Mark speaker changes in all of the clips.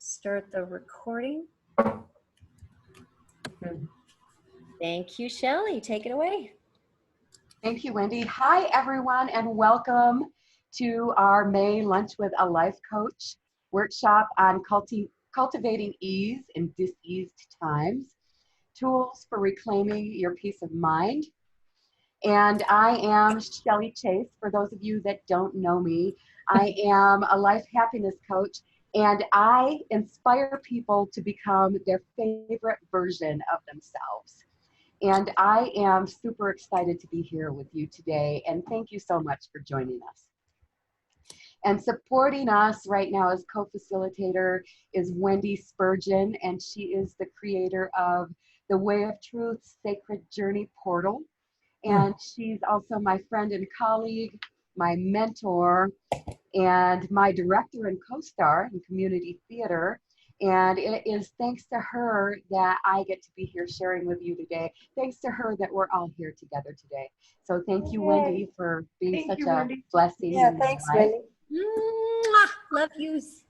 Speaker 1: start the recording. Thank you, Shelley. Take it away.
Speaker 2: Thank you, Wendy. Hi, everyone, and welcome to our May Lunch with a Life Coach workshop on cultivating ease in diseased times, tools for reclaiming your peace of mind. And I am Shelley Chase. For those of you that don't know me, I am a life happiness coach, and I inspire people to become their favorite version of themselves. And I am super excited to be here with you today, and thank you so much for joining us. And supporting us right now as co-facilitator is Wendy Spurgeon, and she is the creator of the Way of Truth Sacred Journey Portal. And she's also my friend and colleague, my mentor, and my director and co-star in community theater. And it is thanks to her that I get to be here sharing with you today. Thanks to her that we're all here together today. So thank you, Wendy, for being such a blessing.
Speaker 3: Yeah, thanks, Wendy.
Speaker 1: Love yous.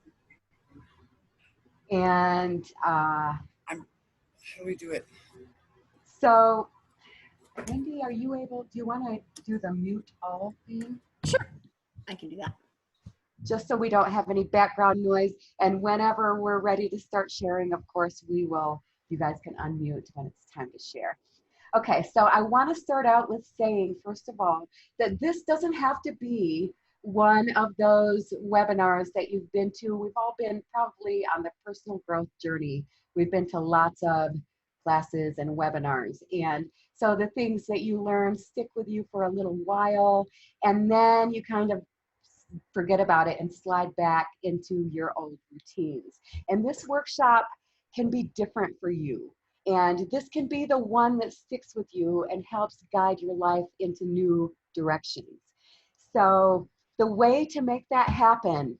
Speaker 2: And
Speaker 3: How do we do it?
Speaker 2: so, Wendy, are you able, do you want to do the mute all thing?
Speaker 1: Sure, I can do that.
Speaker 2: Just so we don't have any background noise. And whenever we're ready to start sharing, of course, we will, you guys can unmute when it's time to share. Okay, so I want to start out with saying, first of all, that this doesn't have to be one of those webinars that you've been to. We've all been probably on the personal growth journey. We've been to lots of classes and webinars. And so the things that you learn stick with you for a little while, and then you kind of forget about it and slide back into your old routines. And this workshop can be different for you. And this can be the one that sticks with you and helps guide your life into new directions. So the way to make that happen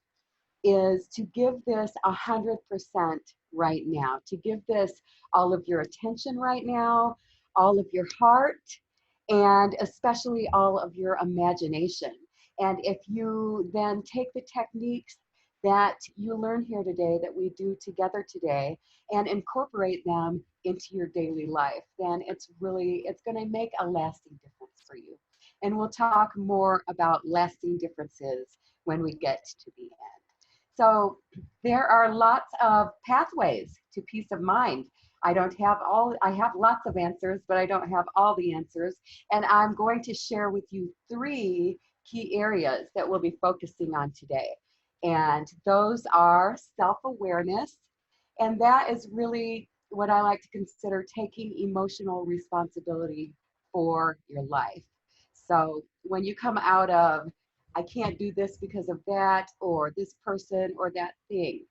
Speaker 2: is to give this 100% right now, to give this all of your attention right now, all of your heart, and especially all of your imagination. And if you then take the techniques that you learn here today, that we do together today, and incorporate them into your daily life, then it's going to make a lasting difference for you. And we'll talk more about lasting differences when we get to the end. So there are lots of pathways to peace of mind. I have lots of answers, but I don't have all the answers. And I'm going to share with you 3 key areas that we'll be focusing on today. And those are self-awareness, and that is really what I like to consider taking emotional responsibility for your life. So when you come out of, I can't do this because of that, or this person, or that thing.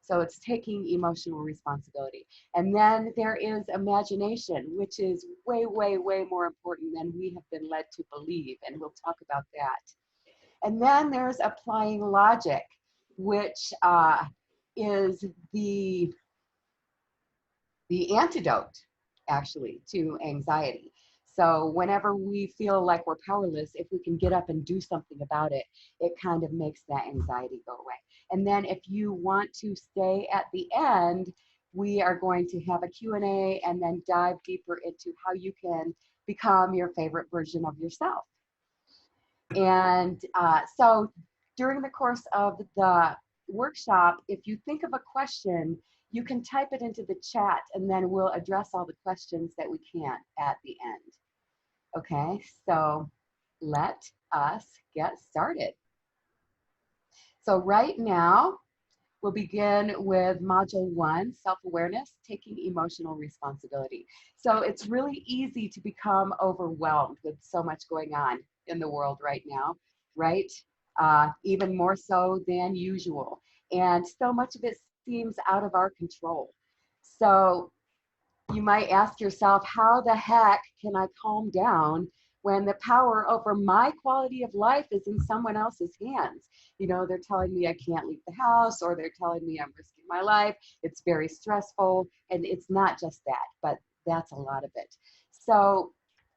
Speaker 2: So it's taking emotional responsibility. And then there is imagination, which is way, way, way more important than we have been led to believe. And we'll talk about that. And then there's applying logic, which is the antidote, actually, to anxiety. So whenever we feel like we're powerless, if we can get up and do something about it, it kind of makes that anxiety go away. And then if you want to stay at the end, we are going to have a Q&A and then dive deeper into how you can become your favorite version of yourself. And so during the course of the workshop, if you think of a question, you can type it into the chat, and then we'll address all the questions that we can at the end. Okay, so let us get started. So right now, we'll begin with Module 1, Self-Awareness, Taking Emotional Responsibility. So it's really easy to become overwhelmed with so much going on in the world right now, right? Even more so than usual. And so much of it seems out of our control. So you might ask yourself, how the heck can I calm down when the power over my quality of life is in someone else's hands? You know, they're telling me I can't leave the house, or they're telling me I'm risking my life. It's very stressful, and it's not just that, but that's a lot of it. So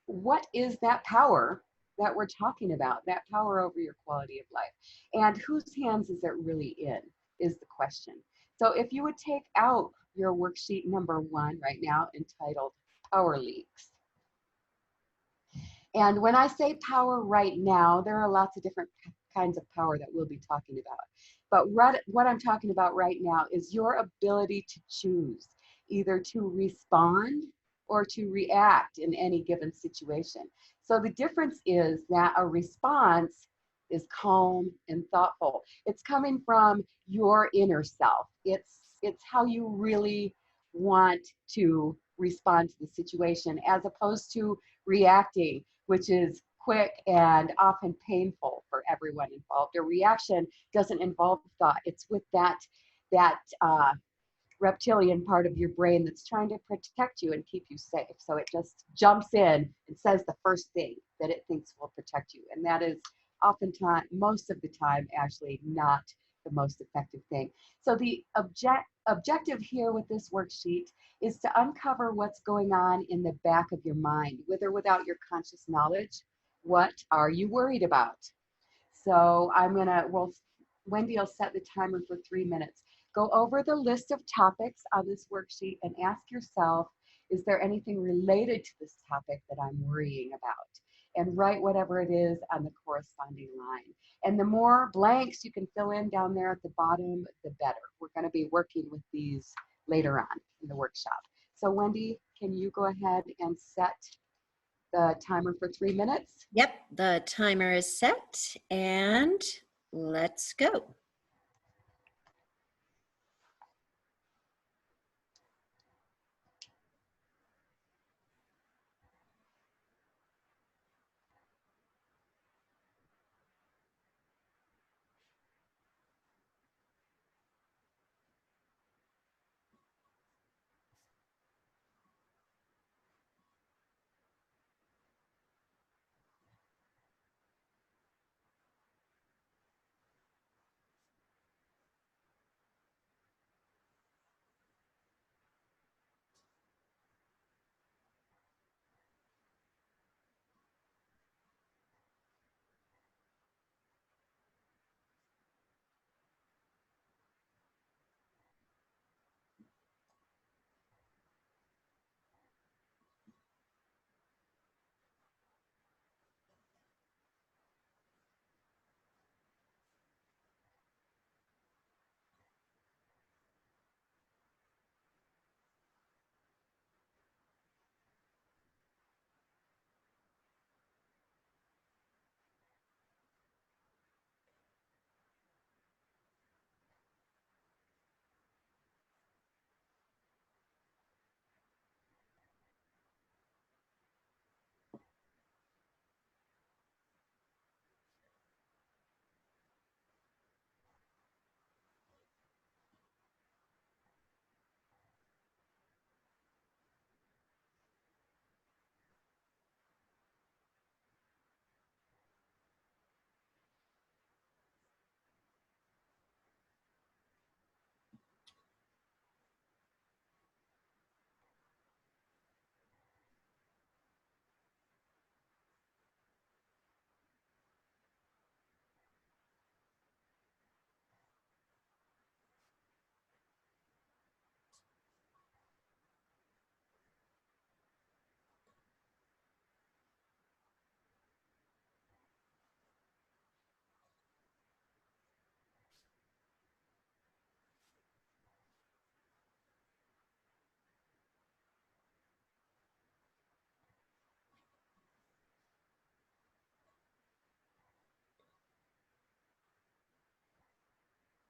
Speaker 2: what is that power that we're talking about, that power over your quality of life? And whose hands is it really in, is the question. So if you would take out your worksheet number 1 right now, entitled Power Leaks. And when I say power right now, there are lots of different kinds of power that we'll be talking about. But what I'm talking about right now is your ability to choose either to respond or to react in any given situation. So the difference is that a response is calm and thoughtful. It's coming from your inner self. It's how you really want to respond to the situation, as opposed to reacting, which is quick and often painful for everyone involved. A reaction doesn't involve thought. It's with that reptilian part of your brain that's trying to protect you and keep you safe. So it just jumps in and says the first thing that it thinks will protect you. And that is oftentimes, most of the time, actually not the most effective thing. So the objective here with this worksheet is to uncover what's going on in the back of your mind, with or without your conscious knowledge. What are you worried about? So Wendy will set the timer for 3 minutes. Go over the list of topics on this worksheet and ask yourself, is there anything related to this topic that I'm worrying about? And write whatever it is on the corresponding line. And the more blanks you can fill in down there at the bottom, the better. We're going to be working with these later on in the workshop. So Wendy, can you go ahead and set the timer for 3 minutes?
Speaker 1: Yep, the timer is set and let's go.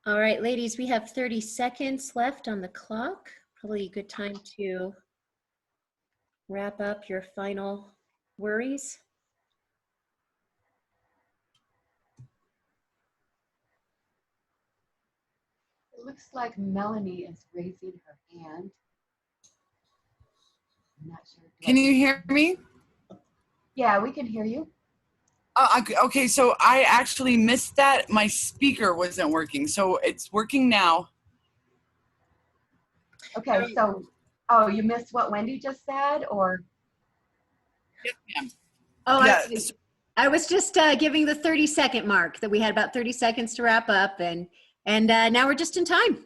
Speaker 1: All right, ladies, we have 30 seconds left on the clock. Probably a good time to wrap up your final worries.
Speaker 2: It looks like Melanie is raising her hand. I'm not sure.
Speaker 3: Can you hear me?
Speaker 2: Yeah, we can hear you.
Speaker 3: Okay, so I actually missed that. My speaker wasn't working, so it's working now.
Speaker 2: Okay, so, oh, you missed what Wendy just said, or?
Speaker 3: Yes, ma'am.
Speaker 1: Oh,
Speaker 3: Yeah,
Speaker 1: I was just giving the 30-second mark, that we had about 30 seconds to wrap up, and now we're just in time.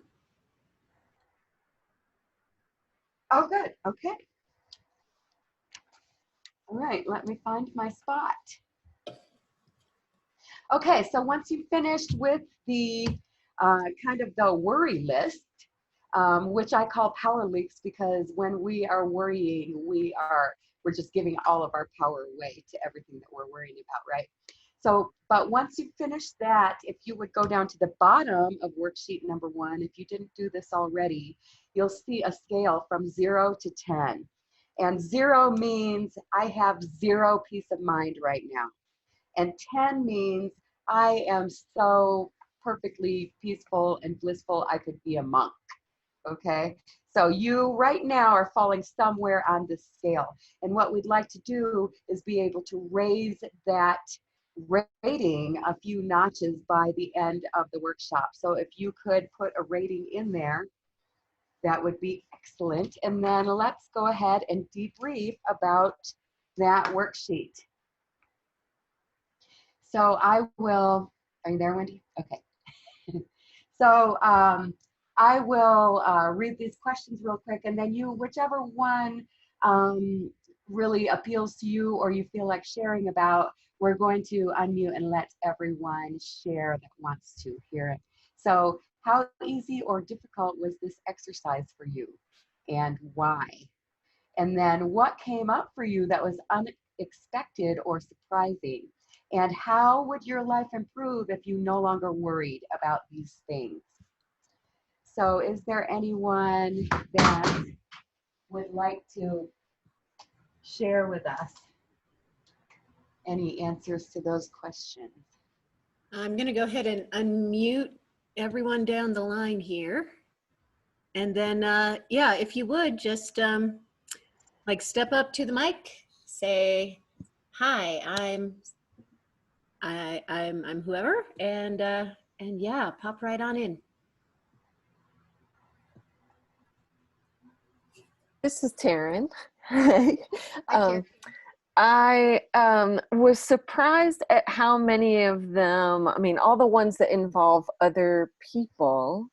Speaker 2: Oh, good. Okay. All right, let me find my spot. Okay, so once you've finished with the kind of the worry list, which I call power leaks, because when we are worrying, we're just giving all of our power away to everything that we're worrying about, right? So, but once you finish that, if you would go down to the bottom of worksheet number 1, if you didn't do this already, you'll see a scale from 0 to 10. And 0 means I have 0 peace of mind right now. And 10 means I am so perfectly peaceful and blissful, I could be a monk. Okay, so you right now are falling somewhere on this scale. And what we'd like to do is be able to raise that rating a few notches by the end of the workshop. So if you could put a rating in there, that would be excellent. And then let's go ahead and debrief about that worksheet. So I will, are you there, Wendy? Okay. So I will read these questions real quick, and then you, whichever one really appeals to you or you feel like sharing about, we're going to unmute and let everyone share that wants to hear it. So how easy or difficult was this exercise for you, and why? And then what came up for you that was unexpected or surprising? And how would your life improve if you no longer worried about these things? So is there anyone that would like to share with us any answers to those questions?
Speaker 1: I'm going to go ahead and unmute everyone down the line here. And then, yeah, if you would just like step up to the mic, say, hi, I'm whoever, and yeah, pop right on in.
Speaker 4: This is Taryn.
Speaker 2: Hi, Taryn.
Speaker 4: I was surprised at how many of them, I mean, all the ones that involve other people,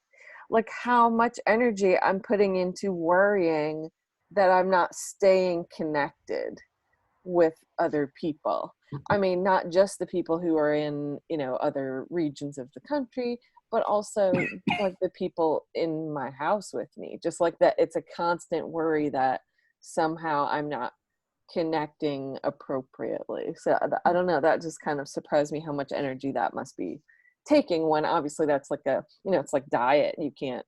Speaker 4: like how much energy I'm putting into worrying that I'm not staying connected with other people. I mean, not just the people who are in, you know, other regions of the country, but also like the people in my house with me. Just like that, it's a constant worry that somehow I'm not connecting appropriately. So I don't know, that just kind of surprised me how much energy that must be taking, when obviously that's like a, you know, it's like diet. You can't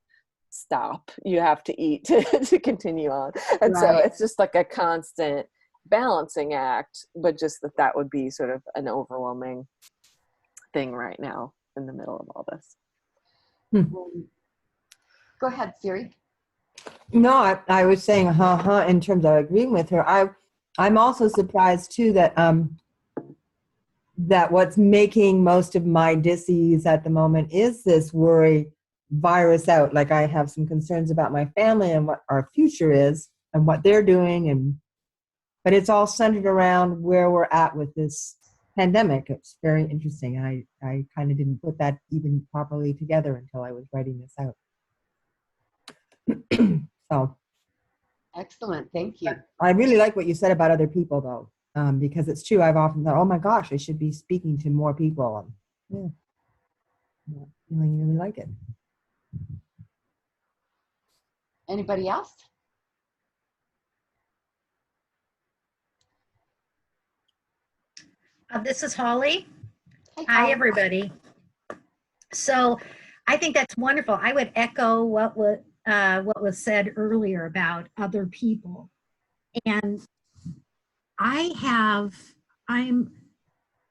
Speaker 4: stop. You have to eat to continue on. And so
Speaker 2: Right.
Speaker 4: it's just like a constant balancing act, but just that would be sort of an overwhelming thing right now in the middle of all this.
Speaker 2: Go ahead, Siri.
Speaker 5: No, I was saying in terms of agreeing with her. I'm also surprised too that that what's making most of my dis-ease at the moment is this worry virus out. Like I have some concerns about my family and what our future is and what they're doing, but it's all centered around where we're at with this pandemic. It's very interesting. I kind of didn't put that even properly together until I was writing this out. So
Speaker 2: Excellent, thank you.
Speaker 5: I really like what you said about other people, though, because it's true. I've often thought, oh my gosh, I should be speaking to more people. Yeah, I really like it.
Speaker 2: Anybody else?
Speaker 6: This is Holly.
Speaker 2: Hi,
Speaker 6: Hi, everybody. So I think that's wonderful. I would echo what was said earlier about other people. And I'm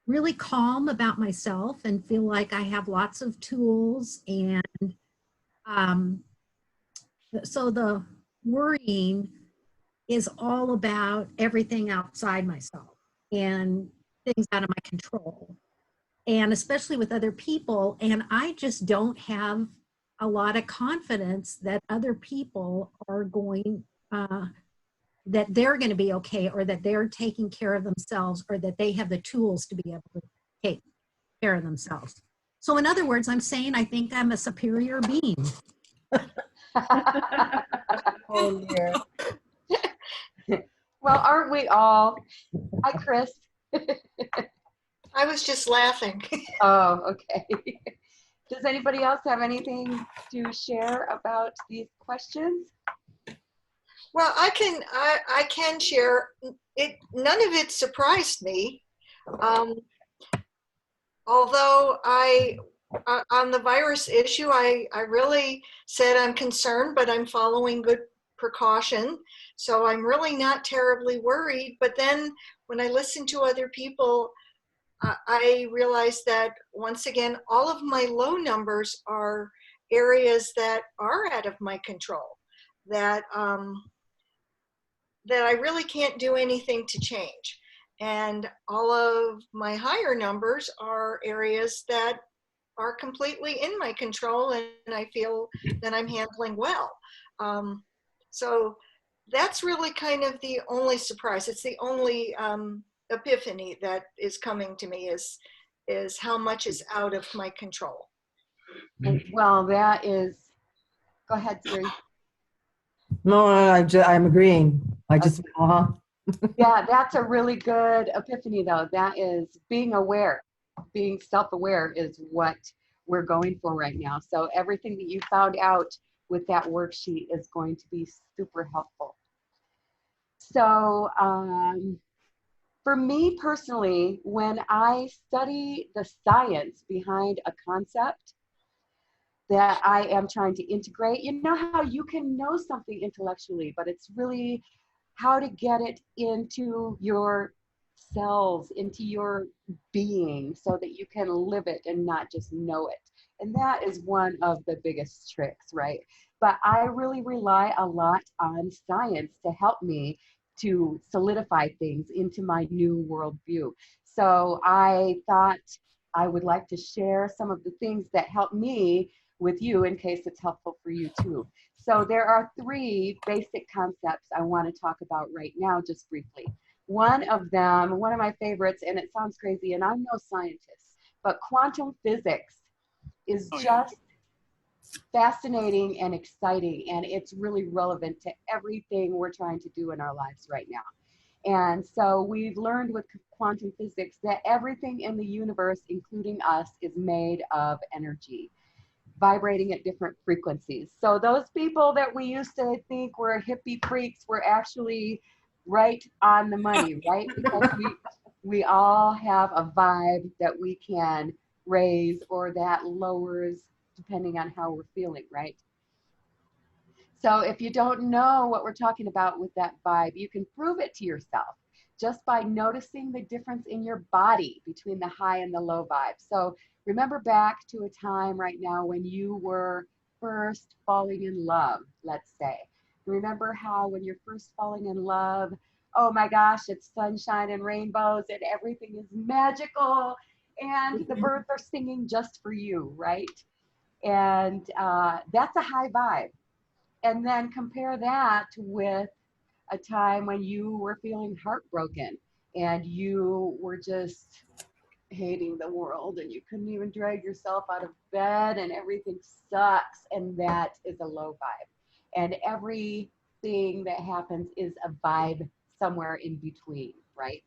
Speaker 6: really calm about myself and feel like I have lots of tools. And so the worrying is all about everything outside myself and things out of my control. And especially with other people. And I just don't have a lot of confidence that other people are going, that they're going to be okay, or that they're taking care of themselves, or that they have the tools to be able to take care of themselves. So in other words, I'm saying I think I'm a superior being.
Speaker 5: Oh dear.
Speaker 2: we all? Hi, Chris.
Speaker 7: I was just laughing.
Speaker 2: Oh, okay. Does anybody else have anything to share about these questions?
Speaker 7: Well, I can share it. None of it surprised me. Although on the virus issue, I really said I'm concerned, but I'm following good precaution. So I'm really not terribly worried. But then when I listen to other people, I realized that once again, all of my low numbers are areas that are out of my control, that that I really can't do anything to change. And all of my higher numbers are areas that are completely in my control, and I feel that I'm handling well. So that's really kind of the only surprise. It's the only epiphany that is coming to me is how much is out of my control.
Speaker 2: Well, that is, go ahead, Siri.
Speaker 5: No, I'm agreeing. I just,
Speaker 2: Yeah, that's a really good epiphany, though. That is being aware. Being self-aware is what we're going for right now. So everything that you found out with that worksheet is going to be super helpful. So for me personally, when I study the science behind a concept that I am trying to integrate, you know how you can know something intellectually, but it's really how to get it into your cells, into your being, so that you can live it and not just know it. And that is one of the biggest tricks, right? But I really rely a lot on science to help me to solidify things into my new worldview. So I thought I would like to share some of the things that help me with you in case it's helpful for you too. So there are 3 basic concepts I want to talk about right now, just briefly. One of them, one of my favorites, and it sounds crazy, and I'm no scientist, but quantum physics is just fascinating and exciting, and it's really relevant to everything we're trying to do in our lives right now. And so we've learned with quantum physics that everything in the universe, including us, is made of energy, vibrating at different frequencies. So those people that we used to think were hippie freaks were actually right on the money, right? Because we all have a vibe that we can raise or that lowers depending on how we're feeling, right? So if you don't know what we're talking about with that vibe, you can prove it to yourself just by noticing the difference in your body between the high and the low vibe. So remember back to a time right now when you were first falling in love, let's say. Remember how when you're first falling in love, oh my gosh, it's sunshine and rainbows and everything is magical and the birds are singing just for you, right? And that's a high vibe. And then compare that with a time when you were feeling heartbroken and you were just hating the world and you couldn't even drag yourself out of bed and everything sucks, and that is a low vibe. And everything that happens is a vibe somewhere in between, right?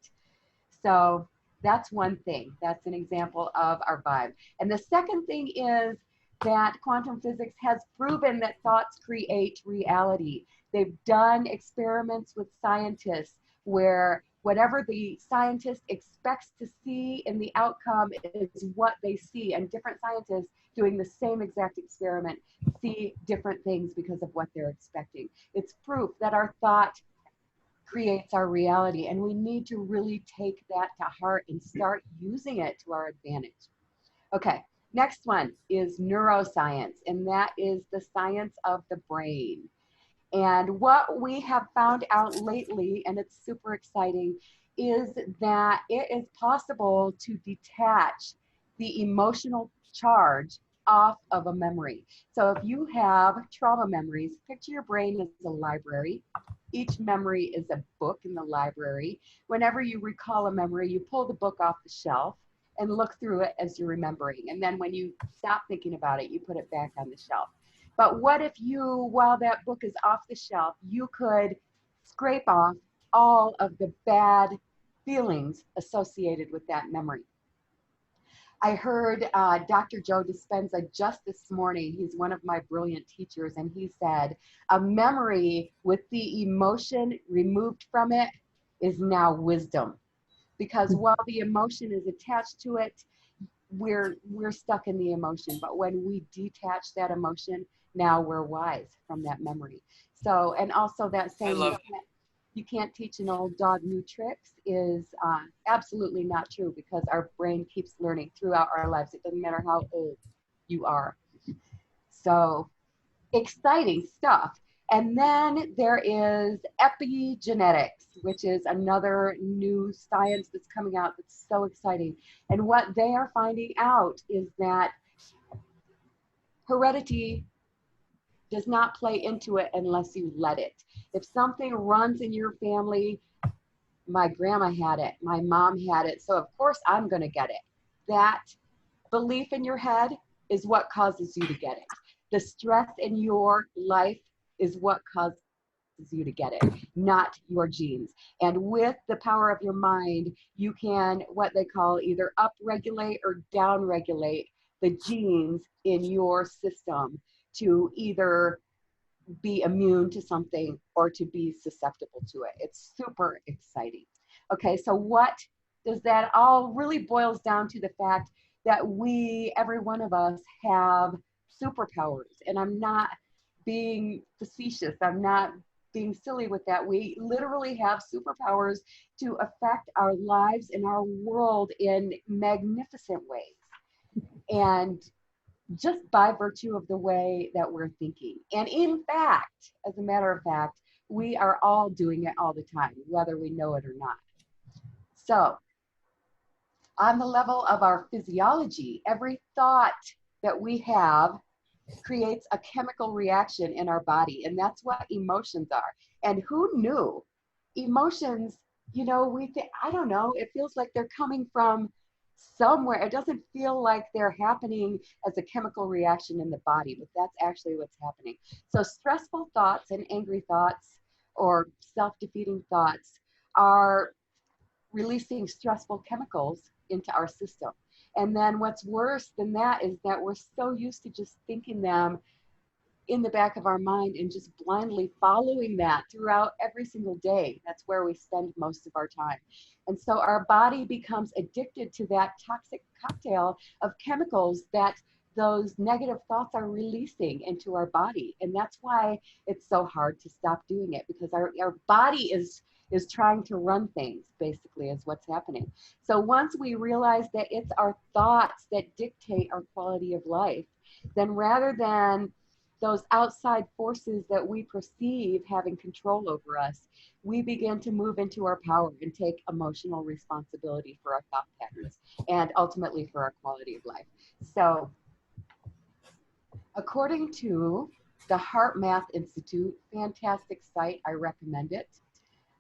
Speaker 2: So that's one thing. That's an example of our vibe. And the second thing is that quantum physics has proven that thoughts create reality. They've done experiments with scientists where whatever the scientist expects to see in the outcome is what they see, and different scientists doing the same exact experiment see different things because of what they're expecting. It's proof that our thought creates our reality, and we need to really take that to heart and start using it to our advantage. Okay, next one is neuroscience, and that is the science of the brain. And what we have found out lately, and it's super exciting, is that it is possible to detach the emotional charge off of a memory. So if you have trauma memories, picture your brain as a library. Each memory is a book in the library. Whenever you recall a memory, you pull the book off the shelf and look through it as you're remembering. And then when you stop thinking about it, you put it back on the shelf. But what if you, while that book is off the shelf, you could scrape off all of the bad feelings associated with that memory. I heard Dr. Joe Dispenza just this morning. He's one of my brilliant teachers, and he said, a memory with the emotion removed from it is now wisdom. Because while the emotion is attached to it, we're stuck in the emotion. But when we detach that emotion, now we're wise from that memory. So, and also that saying, you can't teach an old dog new tricks is absolutely not true, because our brain keeps learning throughout our lives. It doesn't matter how old you are. So exciting stuff. And then there is epigenetics, which is another new science that's coming out that's so exciting. And what they are finding out is that heredity does not play into it unless you let it. If something runs in your family, my grandma had it, my mom had it, so of course I'm going to get it. That belief in your head is what causes you to get it. The stress in your life is what causes you to get it, not your genes. And with the power of your mind, you can, what they call, either upregulate or downregulate the genes in your system to either be immune to something or to be susceptible to it. It's super exciting. Okay, so what does that all really boils down to? The fact that we, every one of us, have superpowers. And I'm not being facetious, I'm not being silly with that. We literally have superpowers to affect our lives and our world in magnificent ways. And just by virtue of the way that we're thinking. And in fact, as a matter of fact, we are all doing it all the time, whether we know it or not. So on the level of our physiology, every thought that we have creates a chemical reaction in our body, and that's what emotions are. And who knew? Emotions, you know, we think, I don't know, it feels like they're coming from somewhere. It doesn't feel like they're happening as a chemical reaction in the body, but that's actually what's happening. So stressful thoughts and angry thoughts or self-defeating thoughts are releasing stressful chemicals into our system. And then what's worse than that is that we're so used to just thinking them in the back of our mind and just blindly following that throughout every single day. That's where we spend most of our time. And so our body becomes addicted to that toxic cocktail of chemicals that those negative thoughts are releasing into our body. And that's why it's so hard to stop doing it, because our body is trying to run things, basically, is what's happening. So once we realize that it's our thoughts that dictate our quality of life, then rather than those outside forces that we perceive having control over us, we begin to move into our power and take emotional responsibility for our thought patterns and ultimately for our quality of life. So according to the Heart Math Institute, fantastic site, I recommend it.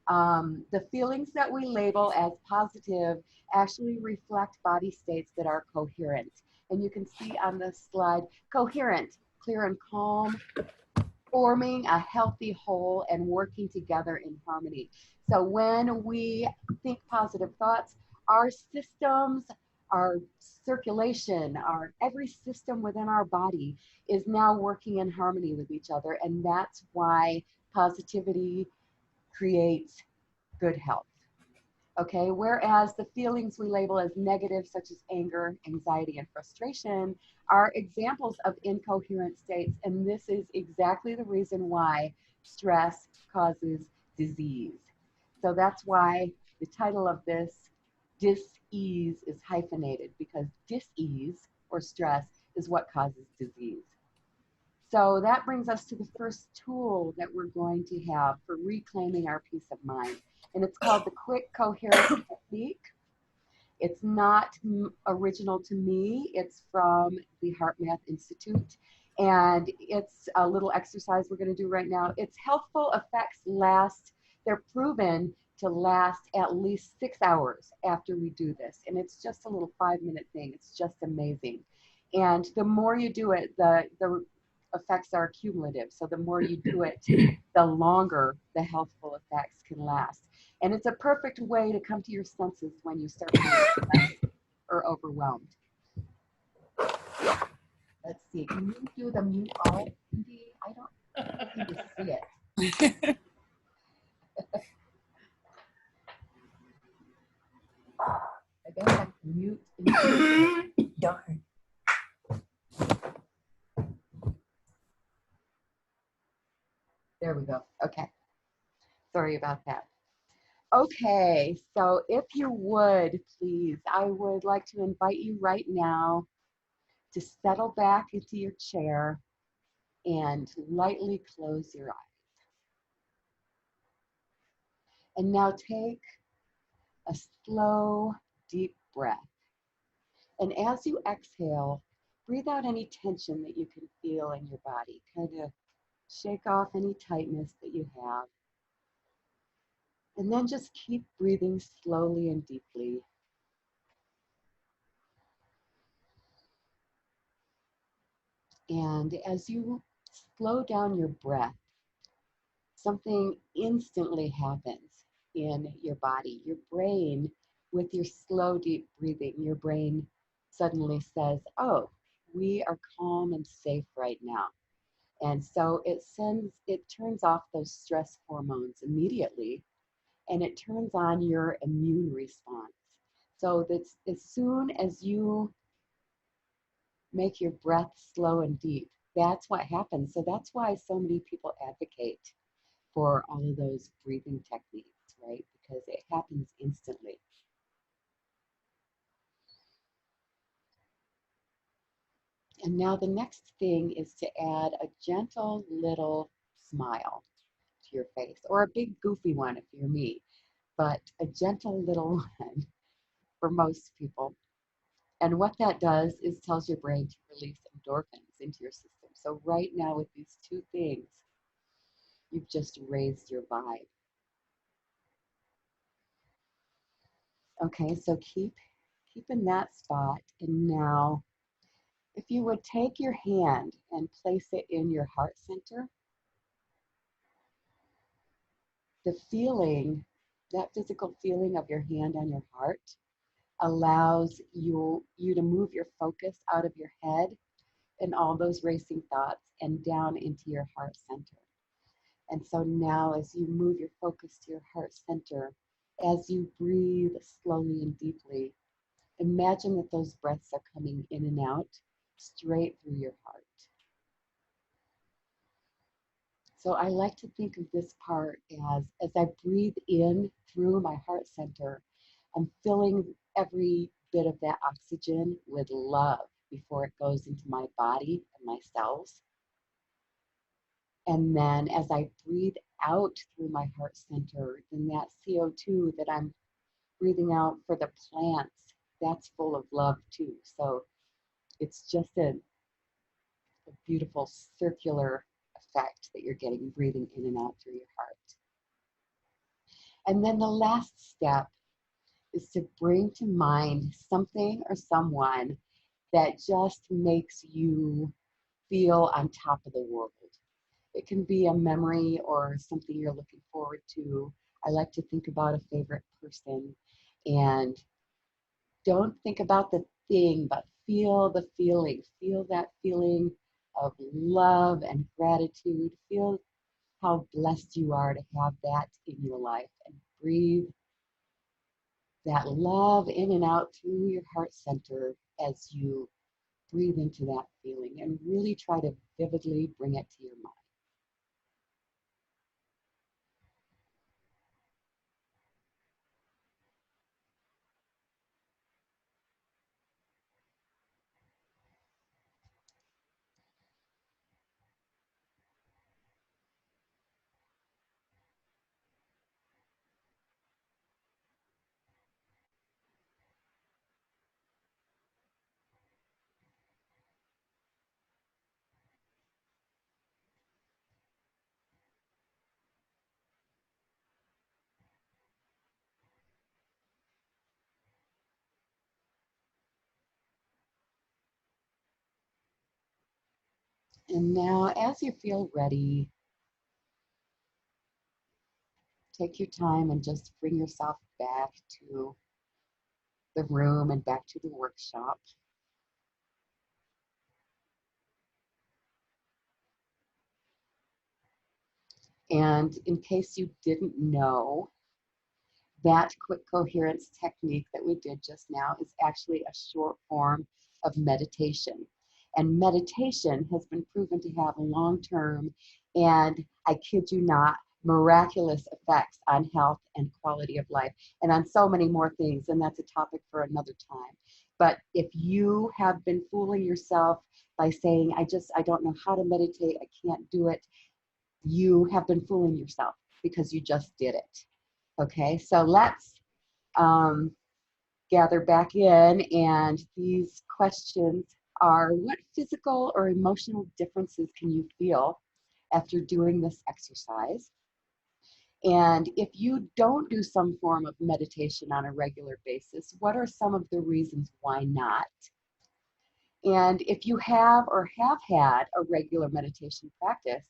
Speaker 2: The feelings that we label as positive actually reflect body states that are coherent. And you can see on this slide, coherent, clear and calm, forming a healthy whole and working together in harmony. So when we think positive thoughts, our systems, our circulation, every system within our body is now working in harmony with each other. And that's why positivity creates good health. Okay, whereas the feelings we label as negative, such as anger, anxiety, and frustration, are examples of incoherent states, and this is exactly the reason why stress causes disease. So that's why the title of this, dis-ease, is hyphenated, because dis-ease, or stress, is what causes disease. So that brings us to the first tool that we're going to have for reclaiming our peace of mind. And it's called the Quick Coherence Technique. It's not original to me. It's from the Heart Math Institute. And it's a little exercise we're going to do right now. Its healthful effects they're proven to last at least 6 hours after we do this. And it's just a little 5-minute thing. It's just amazing. And the more you do it, the effects are cumulative. So the more you do it, the longer the healthful effects can last. And it's a perfect way to come to your senses when you start feeling stressed or overwhelmed. Let's see, can you do the mute all, Cindy? I don't seem to see it. I guess I can mute.
Speaker 5: Darn.
Speaker 2: There we go. Okay. Sorry about that. Okay, so if you would, please, I would like to invite you right now to settle back into your chair and lightly close your eyes. And now take a slow, deep breath. And as you exhale, breathe out any tension that you can feel in your body. Kind of shake off any tightness that you have. And then just keep breathing slowly and deeply. And as you slow down your breath, something instantly happens in your body. Your brain, with your slow, deep breathing, your brain suddenly says, oh, we are calm and safe right now. And so it turns off those stress hormones immediately, and it turns on your immune response. So that's as soon as you make your breath slow and deep, that's what happens. So that's why so many people advocate for all of those breathing techniques, right? Because it happens instantly. And now the next thing is to add a gentle little smile to your face, or a big goofy one if you're me, but a gentle little one for most people. And what that does is tells your brain to release endorphins into your system. So right now with these two things, you've just raised your vibe. Okay, so keep in that spot. And now, if you would take your hand and place it in your heart center, the feeling, that physical feeling of your hand on your heart allows you to move your focus out of your head and all those racing thoughts and down into your heart center. And so now as you move your focus to your heart center, as you breathe slowly and deeply, imagine that those breaths are coming in and out straight through your heart. So I like to think of this part as I breathe in through my heart center, I'm filling every bit of that oxygen with love before it goes into my body and my cells. And then as I breathe out through my heart center, then that CO2 that I'm breathing out for the plants, that's full of love too. So it's just a beautiful circular effect that you're getting breathing in and out through your heart. And then the last step is to bring to mind something or someone that just makes you feel on top of the world. It can be a memory or something you're looking forward to. I like to think about a favorite person, and don't think about the thing, but feel the feeling. Feel that feeling of love and gratitude. Feel how blessed you are to have that in your life, and breathe that love in and out through your heart center as you breathe into that feeling, and really try to vividly bring it to your mind. And now, as you feel ready, take your time and just bring yourself back to the room and back to the workshop. And in case you didn't know, that quick coherence technique that we did just now is actually a short form of meditation. And meditation has been proven to have long-term, and I kid you not, miraculous effects on health and quality of life, and on so many more things, and that's a topic for another time. But if you have been fooling yourself by saying, I don't know how to meditate, I can't do it, you have been fooling yourself because you just did it. Okay, so let's gather back in, and these questions are: what physical or emotional differences can you feel after doing this exercise? And if you don't do some form of meditation on a regular basis, what are some of the reasons why not? And if you have or have had a regular meditation practice,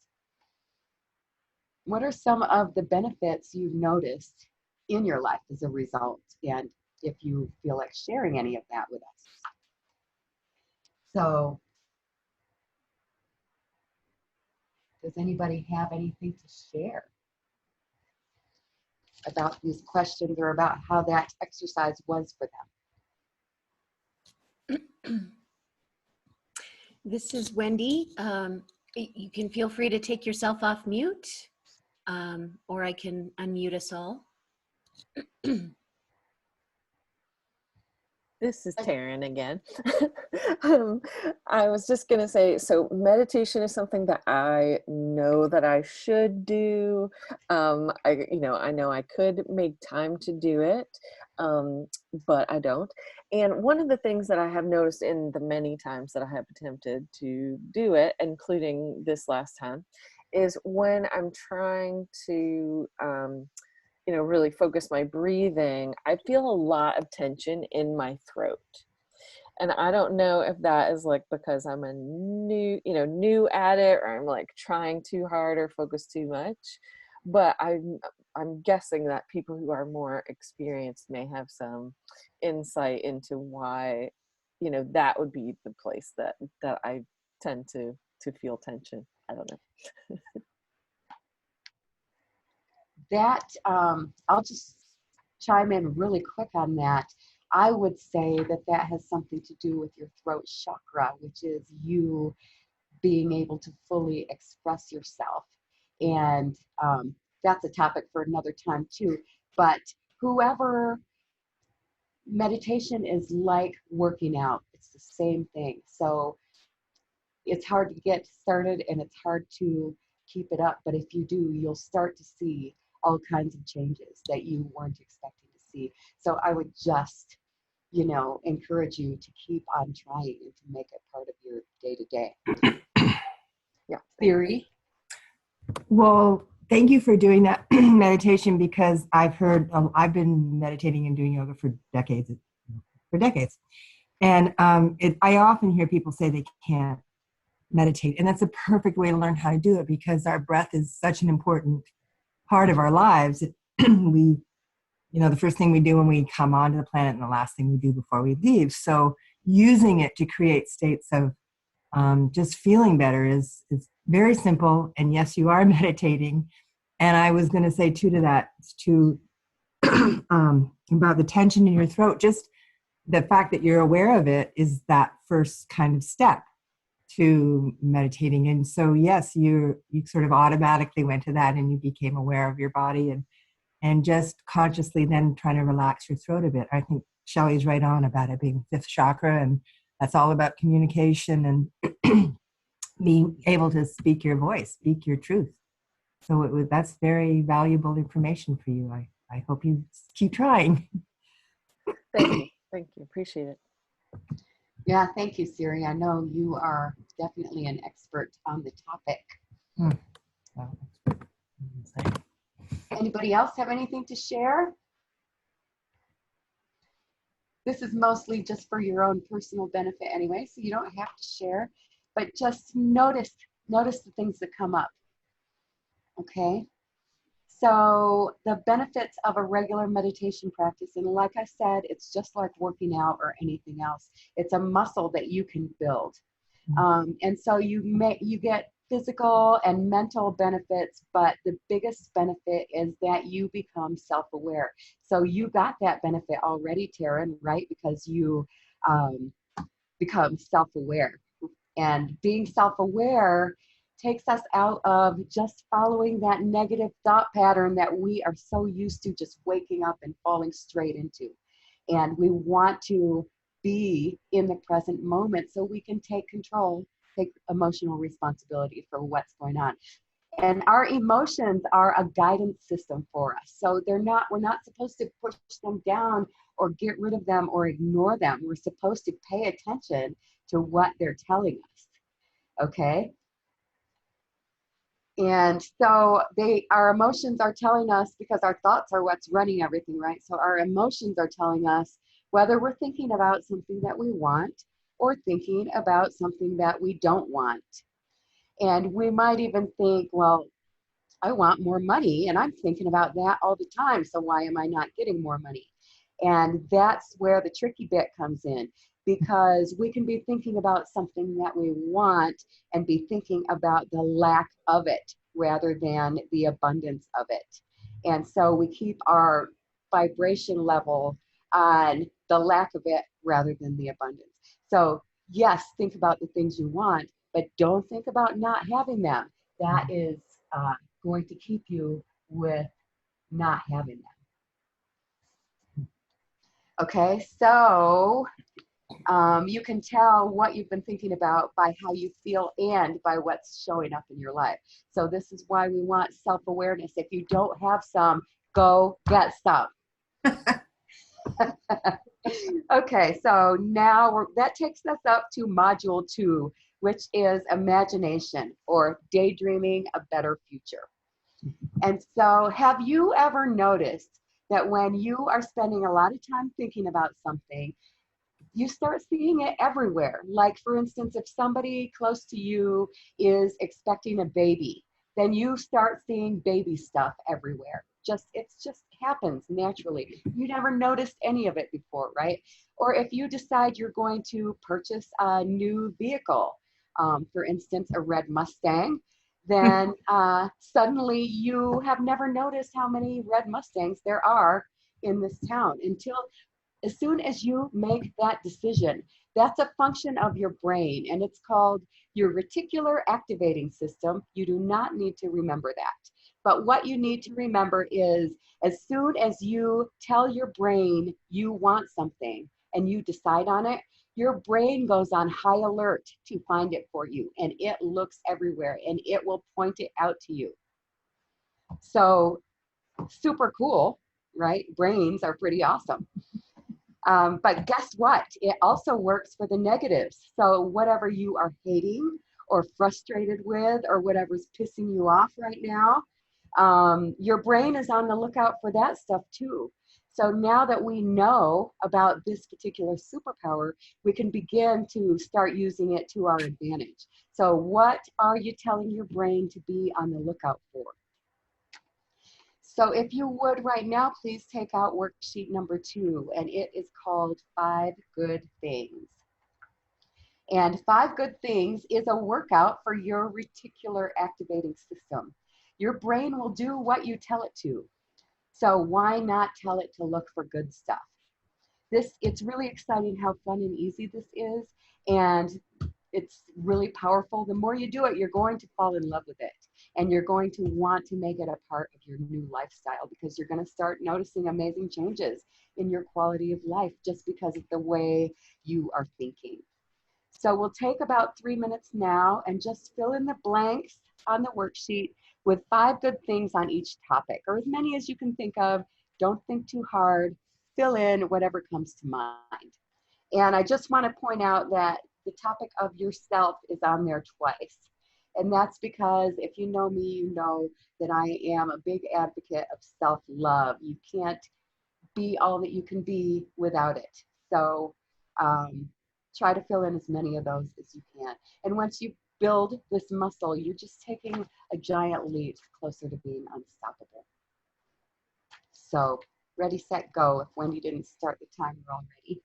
Speaker 2: what are some of the benefits you've noticed in your life as a result? And if you feel like sharing any of that with us. So, does anybody have anything to share about these questions or about how that exercise was for them?
Speaker 1: This is Wendy. You can feel free to take yourself off mute, or I can unmute us all.
Speaker 4: This is Taryn again. I was just gonna say, so meditation is something that I know that I should do. I know I could make time to do it, but I don't. And one of the things that I have noticed in the many times that I have attempted to do it, including this last time, is when I'm trying to really focus my breathing, I feel a lot of tension in my throat. And I don't know if that is like because I'm a new at it, or I'm like trying too hard or focus too much. But I'm guessing that people who are more experienced may have some insight into why, that would be the place that I tend to feel tension. I don't know.
Speaker 2: That, I'll just chime in really quick on that. I would say that that has something to do with your throat chakra, which is you being able to fully express yourself. And that's a topic for another time too. But meditation is like working out. It's the same thing. So it's hard to get started and it's hard to keep it up. But if you do, you'll start to see all kinds of changes that you weren't expecting to see. So I would just, encourage you to keep on trying and to make it part of your day-to-day. Yeah. Theory?
Speaker 5: Well, thank you for doing that meditation, because I've I've been meditating and doing yoga for decades. And I often hear people say they can't meditate, and that's a perfect way to learn how to do it, because our breath is such an important part of our lives. The first thing we do when we come onto the planet and the last thing we do before we leave. So using it to create states of just feeling better is very simple. And yes, you are meditating. And I was going to say too to that, about the tension in your throat, just the fact that you're aware of it is that first kind of step to meditating. And so yes, you sort of automatically went to that and you became aware of your body and just consciously then trying to relax your throat a bit. I think Shelley's right on about it being fifth chakra, and that's all about communication and being able to speak your voice, speak your truth. So that's very valuable information for you. I hope you keep trying.
Speaker 4: Thank you. Appreciate it.
Speaker 2: Yeah, thank you, Siri. I know you are definitely an expert on the topic. Anybody else have anything to share? This is mostly just for your own personal benefit anyway, so you don't have to share, but just notice the things that come up. Okay? So the benefits of a regular meditation practice, and like I said, it's just like working out or anything else. It's a muscle that you can build. And so you get physical and mental benefits, but the biggest benefit is that you become self-aware. So you got that benefit already, Taryn, right? Because you become self-aware. And being self-aware takes us out of just following that negative thought pattern that we are so used to just waking up and falling straight into. And we want to be in the present moment so we can take control, take emotional responsibility for what's going on. And our emotions are a guidance system for us. So we're not supposed to push them down or get rid of them or ignore them. We're supposed to pay attention to what they're telling us. Okay? And so our emotions are telling us, because our thoughts are what's running everything, right? So our emotions are telling us whether we're thinking about something that we want or thinking about something that we don't want. And we might even think, well, I want more money, and I'm thinking about that all the time, so why am I not getting more money? And that's where the tricky bit comes in, because we can be thinking about something that we want and be thinking about the lack of it rather than the abundance of it. And so we keep our vibration level on the lack of it rather than the abundance. So yes, think about the things you want, but don't think about not having them. That is going to keep you with not having them. Okay, so you can tell what you've been thinking about by how you feel and by what's showing up in your life. So this is why we want self-awareness. If you don't have some, go get some. Okay, so now that takes us up to module 2, which is imagination, or daydreaming a better future. And so have you ever noticed that when you are spending a lot of time thinking about something, you start seeing it everywhere? Like, for instance, if somebody close to you is expecting a baby, then you start seeing baby stuff everywhere. It just happens naturally. You never noticed any of it before, right? Or if you decide you're going to purchase a new vehicle, for instance, a red Mustang, then suddenly you have never noticed how many red Mustangs there are in this town until as soon as you make that decision. That's a function of your brain, and it's called your reticular activating system. You do not need to remember that. But what you need to remember is, as soon as you tell your brain you want something and you decide on it, your brain goes on high alert to find it for you, and it looks everywhere, and it will point it out to you. So super cool, right? Brains are pretty awesome. But guess what? It also works for the negatives. So whatever you are hating or frustrated with, or whatever's pissing you off right now, your brain is on the lookout for that stuff too. So now that we know about this particular superpower, we can begin to start using it to our advantage. So what are you telling your brain to be on the lookout for? So if you would right now, please take out worksheet number 2, and it is called 5 Good Things. And 5 Good Things is a workout for your reticular activating system. Your brain will do what you tell it to. So why not tell it to look for good stuff? It's really exciting how fun and easy this is, and it's really powerful. The more you do it, you're going to fall in love with it, and you're going to want to make it a part of your new lifestyle, because you're going to start noticing amazing changes in your quality of life just because of the way you are thinking. So we'll take about 3 minutes now and just fill in the blanks on the worksheet with 5 good things on each topic, or as many as you can think of. Don't think too hard. Fill in whatever comes to mind. And I just want to point out that the topic of yourself is on there twice. And that's because if you know me, you know that I am a big advocate of self-love. You can't be all that you can be without it. So try to fill in as many of those as you can. And once you build this muscle, you're just taking a giant leap closer to being unstoppable. So ready, set, go. If Wendy didn't start the timer already.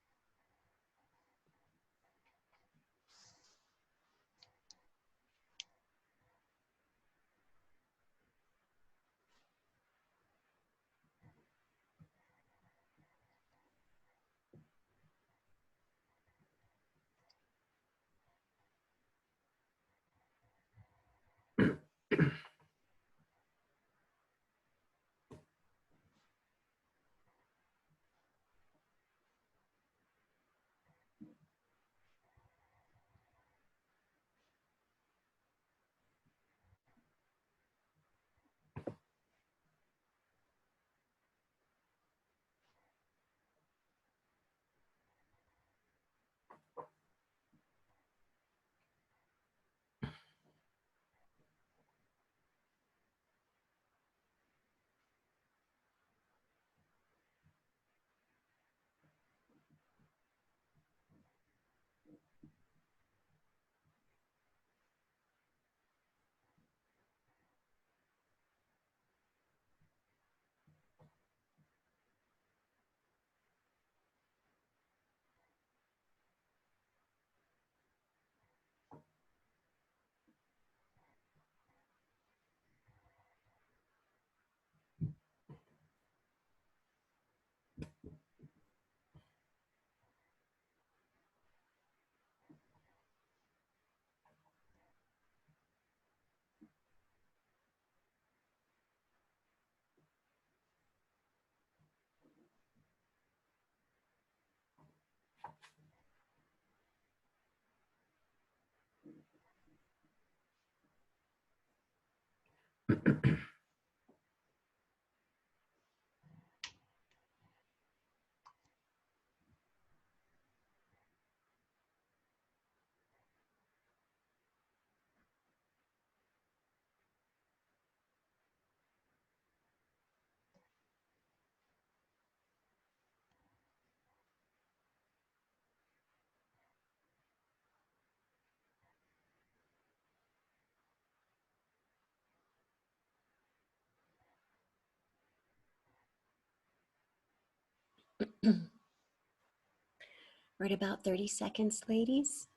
Speaker 1: Right about 30 seconds, ladies.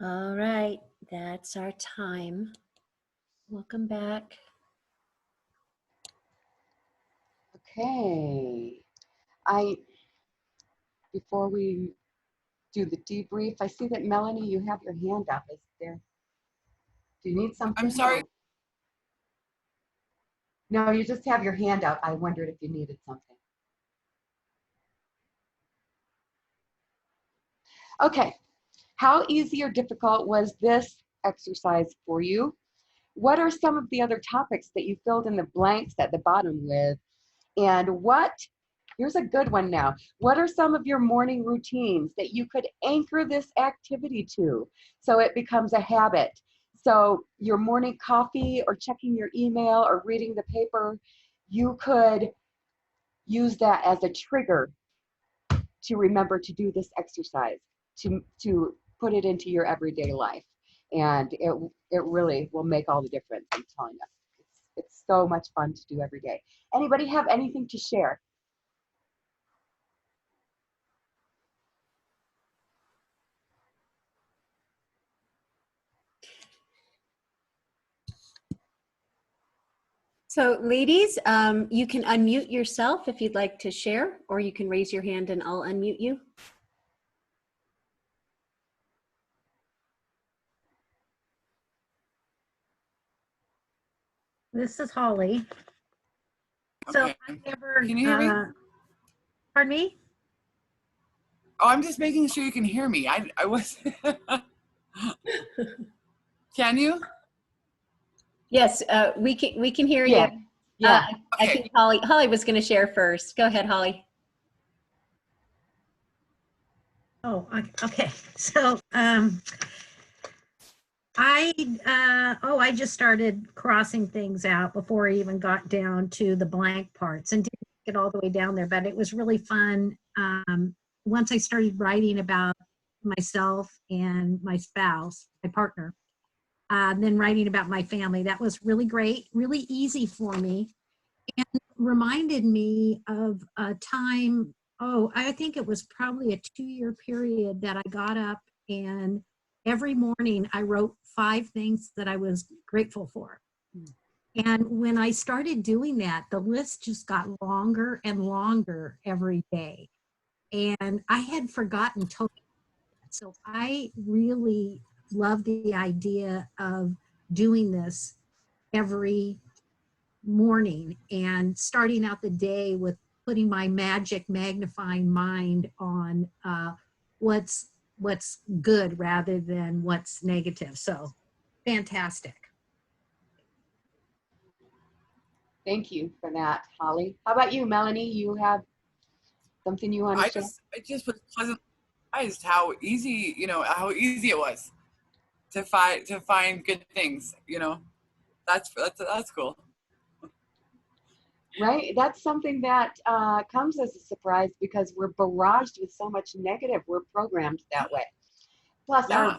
Speaker 1: All right, that's our time. Welcome back.
Speaker 2: Okay. Before we do the debrief, I see that Melanie, you have your hand up. Is there? Do you need something?
Speaker 3: I'm sorry.
Speaker 2: No, you just have your hand up. I wondered if you needed something. Okay. How easy or difficult was this exercise for you? What are some of the other topics that you filled in the blanks at the bottom with? And here's a good one now. What are some of your morning routines that you could anchor this activity to so it becomes a habit? So your morning coffee or checking your email or reading the paper, you could use that as a trigger to remember to do this exercise, to put it into your everyday life. And it really will make all the difference, I'm telling you. It's so much fun to do every day. Anybody have anything to share?
Speaker 1: So ladies, you can unmute yourself if you'd like to share, or you can raise your hand and I'll unmute you.
Speaker 6: This is Holly. So
Speaker 3: Okay.
Speaker 6: I never,
Speaker 3: Can you hear me?
Speaker 6: pardon me?
Speaker 3: Oh, I'm just making sure you can hear me. I was. Can you?
Speaker 1: Yes, we can hear you.
Speaker 2: Yeah. Yeah.
Speaker 1: I think Holly was going to share first. Go ahead, Holly.
Speaker 6: Oh, okay. So, I just started crossing things out before I even got down to the blank parts and didn't get all the way down there, but it was really fun. Once I started writing about myself and my spouse, my partner, then writing about my family, that was really great, really easy for me, and reminded me of a time. Oh, I think it was probably a 2-year period that I got up and every morning I wrote 5 things that I was grateful for. And when I started doing that, the list just got longer and longer every day. And I had forgotten totally. So I really love the idea of doing this every morning and starting out the day with putting my magic magnifying mind on what's good rather than what's negative. So fantastic.
Speaker 2: Thank you for that, Holly. How about you, Melanie? You have something you want to share?
Speaker 3: I just was pleasantly surprised how easy, how easy it was to find good things. That's cool.
Speaker 2: Right? That's something that comes as a surprise because we're barraged with so much negative. We're programmed that way. Plus,
Speaker 3: Yeah.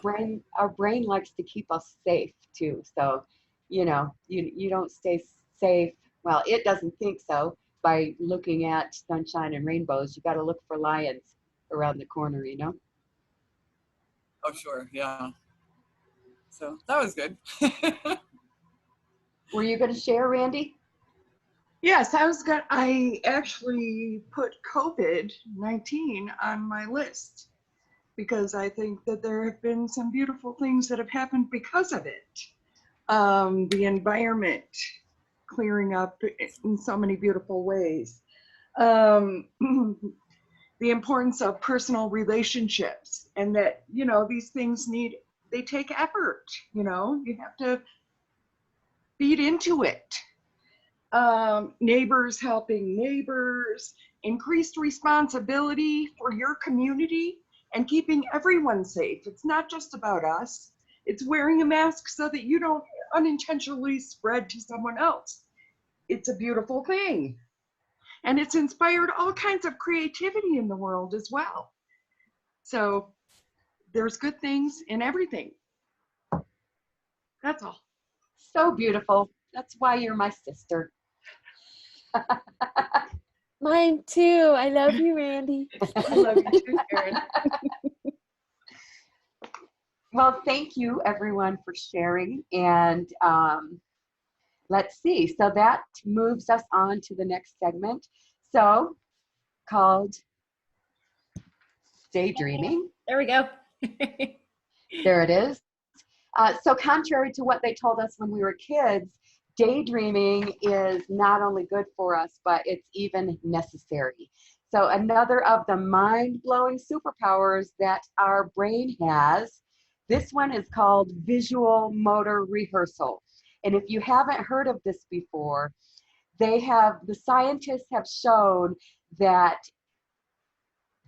Speaker 2: our brain likes to keep us safe too. So, you don't stay safe. Well, it doesn't think so by looking at sunshine and rainbows. You got to look for lions around the corner.
Speaker 3: Oh, sure. Yeah. So that was good.
Speaker 2: Were you going to share, Randy?
Speaker 8: Yes, I actually put COVID-19 on my list because I think that there have been some beautiful things that have happened because of it. The environment clearing up in so many beautiful ways. The importance of personal relationships, and that, these things they take effort, you have to feed into it. Neighbors helping neighbors, increased responsibility for your community, and keeping everyone safe. It's not just about us. It's wearing a mask so that you don't unintentionally spread to someone else. It's a beautiful thing. And it's inspired all kinds of creativity in the world as well. So there's good things in everything. That's all.
Speaker 2: So beautiful. That's why you're my sister.
Speaker 4: Mine too. I love you, Randy.
Speaker 8: I love you too, Karen.
Speaker 2: Well, thank you everyone for sharing. And let's see. So that moves us on to the next segment. So called Daydreaming.
Speaker 1: There we go.
Speaker 2: There it is. So contrary to what they told us when we were kids, daydreaming is not only good for us, but it's even necessary. So another of the mind-blowing superpowers that our brain has, this one is called visual motor rehearsal. And if you haven't heard of this before, the scientists have shown that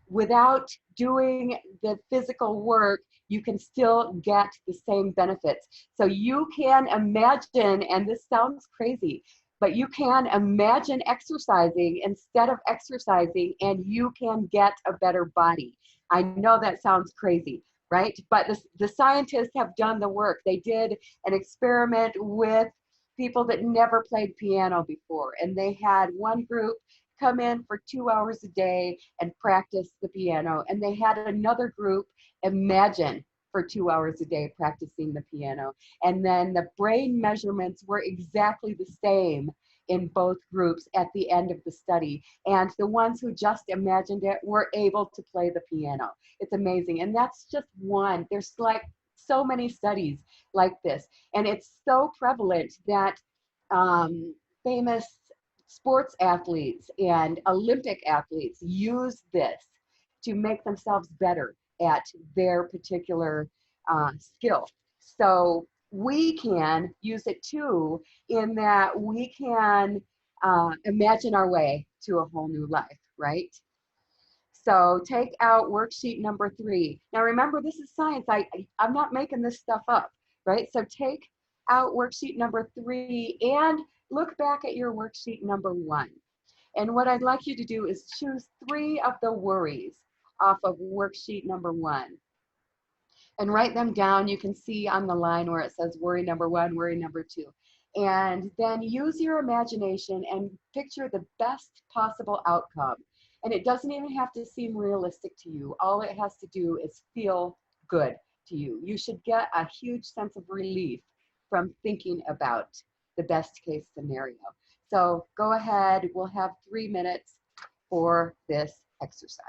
Speaker 2: without doing the physical work, you can still get the same benefits. So you can imagine, and this sounds crazy, but you can imagine exercising instead of exercising, and you can get a better body. I know that sounds crazy, right? But the scientists have done the work. They did an experiment with people that never played piano before, and they had one group come in for 2 hours a day and practice the piano, and they had another group imagine for 2 hours a day practicing the piano, and then the brain measurements were exactly the same in both groups at the end of the study, and the ones who just imagined it were able to play the piano. It's amazing. And that's just one. There's like so many studies like this, and it's so prevalent that famous sports athletes and Olympic athletes use this to make themselves better at their particular skill. So we can use it too, in that we can imagine our way to a whole new life, right? So take out worksheet number 3. Now remember, this is science. I'm not making this stuff up, right? So take out worksheet number 3 and look back at your worksheet number 1. And what I'd like you to do is choose 3 of the worries off of worksheet number 1 and write them down. You can see on the line where it says worry number 1, worry number 2. And then use your imagination and picture the best possible outcome. And it doesn't even have to seem realistic to you. All it has to do is feel good to you. You should get a huge sense of relief from thinking about the best case scenario. So go ahead, we'll have 3 minutes for this exercise.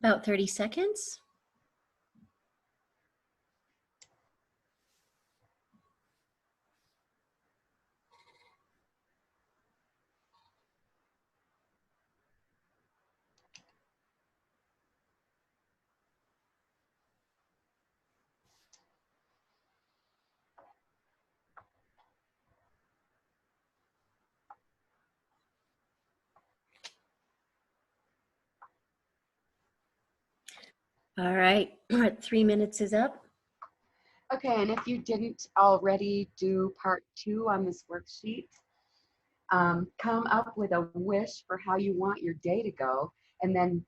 Speaker 1: About 30 seconds. All right, our 3 minutes is up.
Speaker 2: Okay, and if you didn't already do part 2 on this worksheet, come up with a wish for how you want your day to go, and then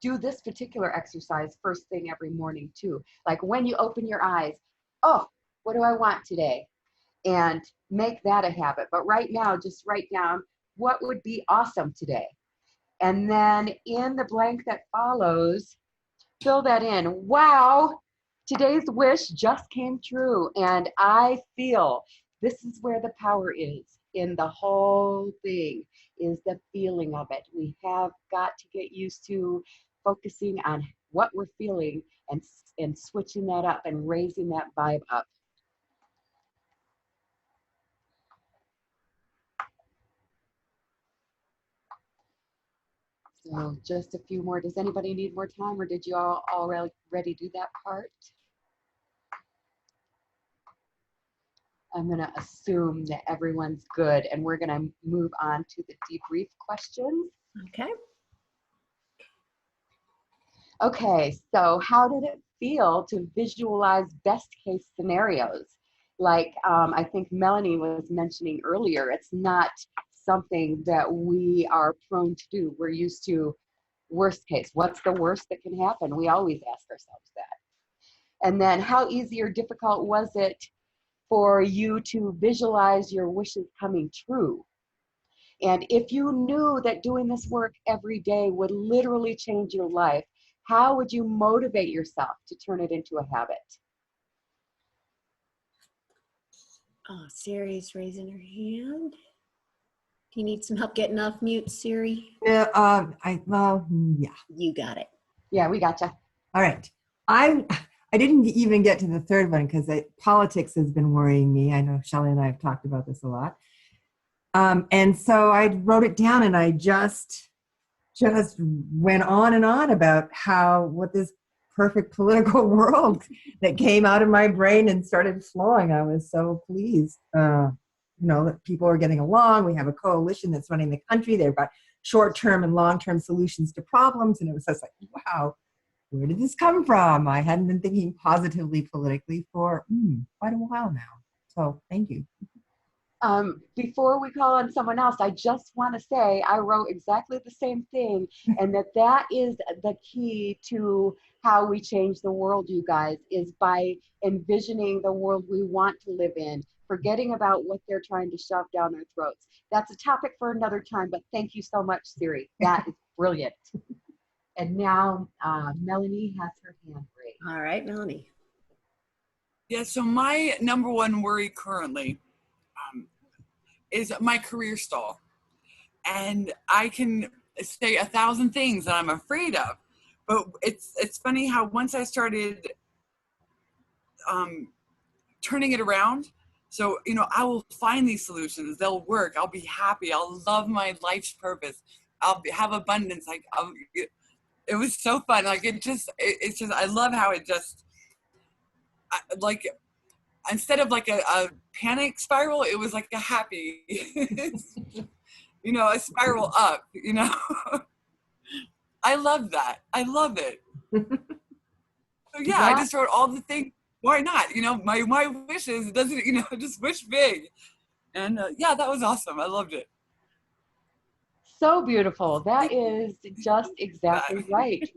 Speaker 2: do this particular exercise first thing every morning too. Like when you open your eyes, oh, what do I want today? And make that a habit. But right now, just write down what would be awesome today. And then in the blank that follows, fill that in. Wow, today's wish just came true. And I feel this is where the power is in the whole thing, is the feeling of it. We have got to get used to focusing on what we're feeling and switching that up and raising that vibe up. So just a few more. Does anybody need more time, or did you all already do that part? I'm going to assume that everyone's good, and we're going to move on to the debrief questions.
Speaker 1: Okay.
Speaker 2: Okay, so how did it feel to visualize best case scenarios? Like I think Melanie was mentioning earlier, it's not something that we are prone to do. We're used to worst case. What's the worst that can happen? We always ask ourselves that. And then how easy or difficult was it for you to visualize your wishes coming true? And if you knew that doing this work every day would literally change your life, how would you motivate yourself to turn it into a habit?
Speaker 1: Oh, Siri's raising her hand. Do you need some help getting off mute, Siri?
Speaker 5: Yeah, yeah.
Speaker 1: You got it.
Speaker 2: Yeah, we gotcha.
Speaker 5: All right. I didn't even get to the third one because politics has been worrying me. I know Shelley and I have talked about this a lot. And so I wrote it down, and I just went on and on about what this perfect political world that came out of my brain and started flowing. I was so pleased, that people are getting along. We have a coalition that's running the country. They've got short-term and long-term solutions to problems. And it was just like, wow, where did this come from? I hadn't been thinking positively politically for quite a while now. So thank you.
Speaker 2: Before we call on someone else, I just want to say I wrote exactly the same thing, and that is the key to how we change the world, you guys, is by envisioning the world we want to live in, forgetting about what they're trying to shove down our throats. That's a topic for another time, but thank you so much, Siri. That is brilliant. And now Melanie has her hand raised.
Speaker 1: All right, Melanie.
Speaker 3: Yeah, so my number one worry currently is my career stall. And I can say 1,000 things that I'm afraid of. But it's funny how once I started turning it around, so, I will find these solutions. They'll work. I'll be happy. I'll love my life's purpose. Have abundance. It was so fun. Like, it's just, I love how it just, instead of like a panic spiral, it was like a happy, a spiral up, I love that. I love it. So yeah, I just wrote all the things. Why not? My wishes doesn't, just wish big. And yeah, that was awesome. I loved it.
Speaker 2: So beautiful. That is just exactly right.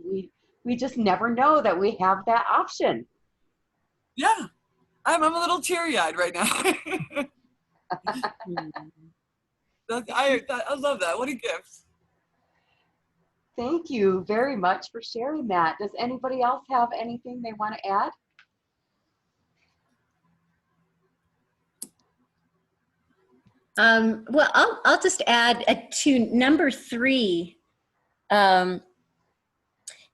Speaker 2: We just never know that we have that option.
Speaker 3: Yeah. I'm a little teary-eyed right now. I love that. What a gift.
Speaker 2: Thank you very much for sharing that. Does anybody else have anything they want to add?
Speaker 1: Well, I'll just add to number 3.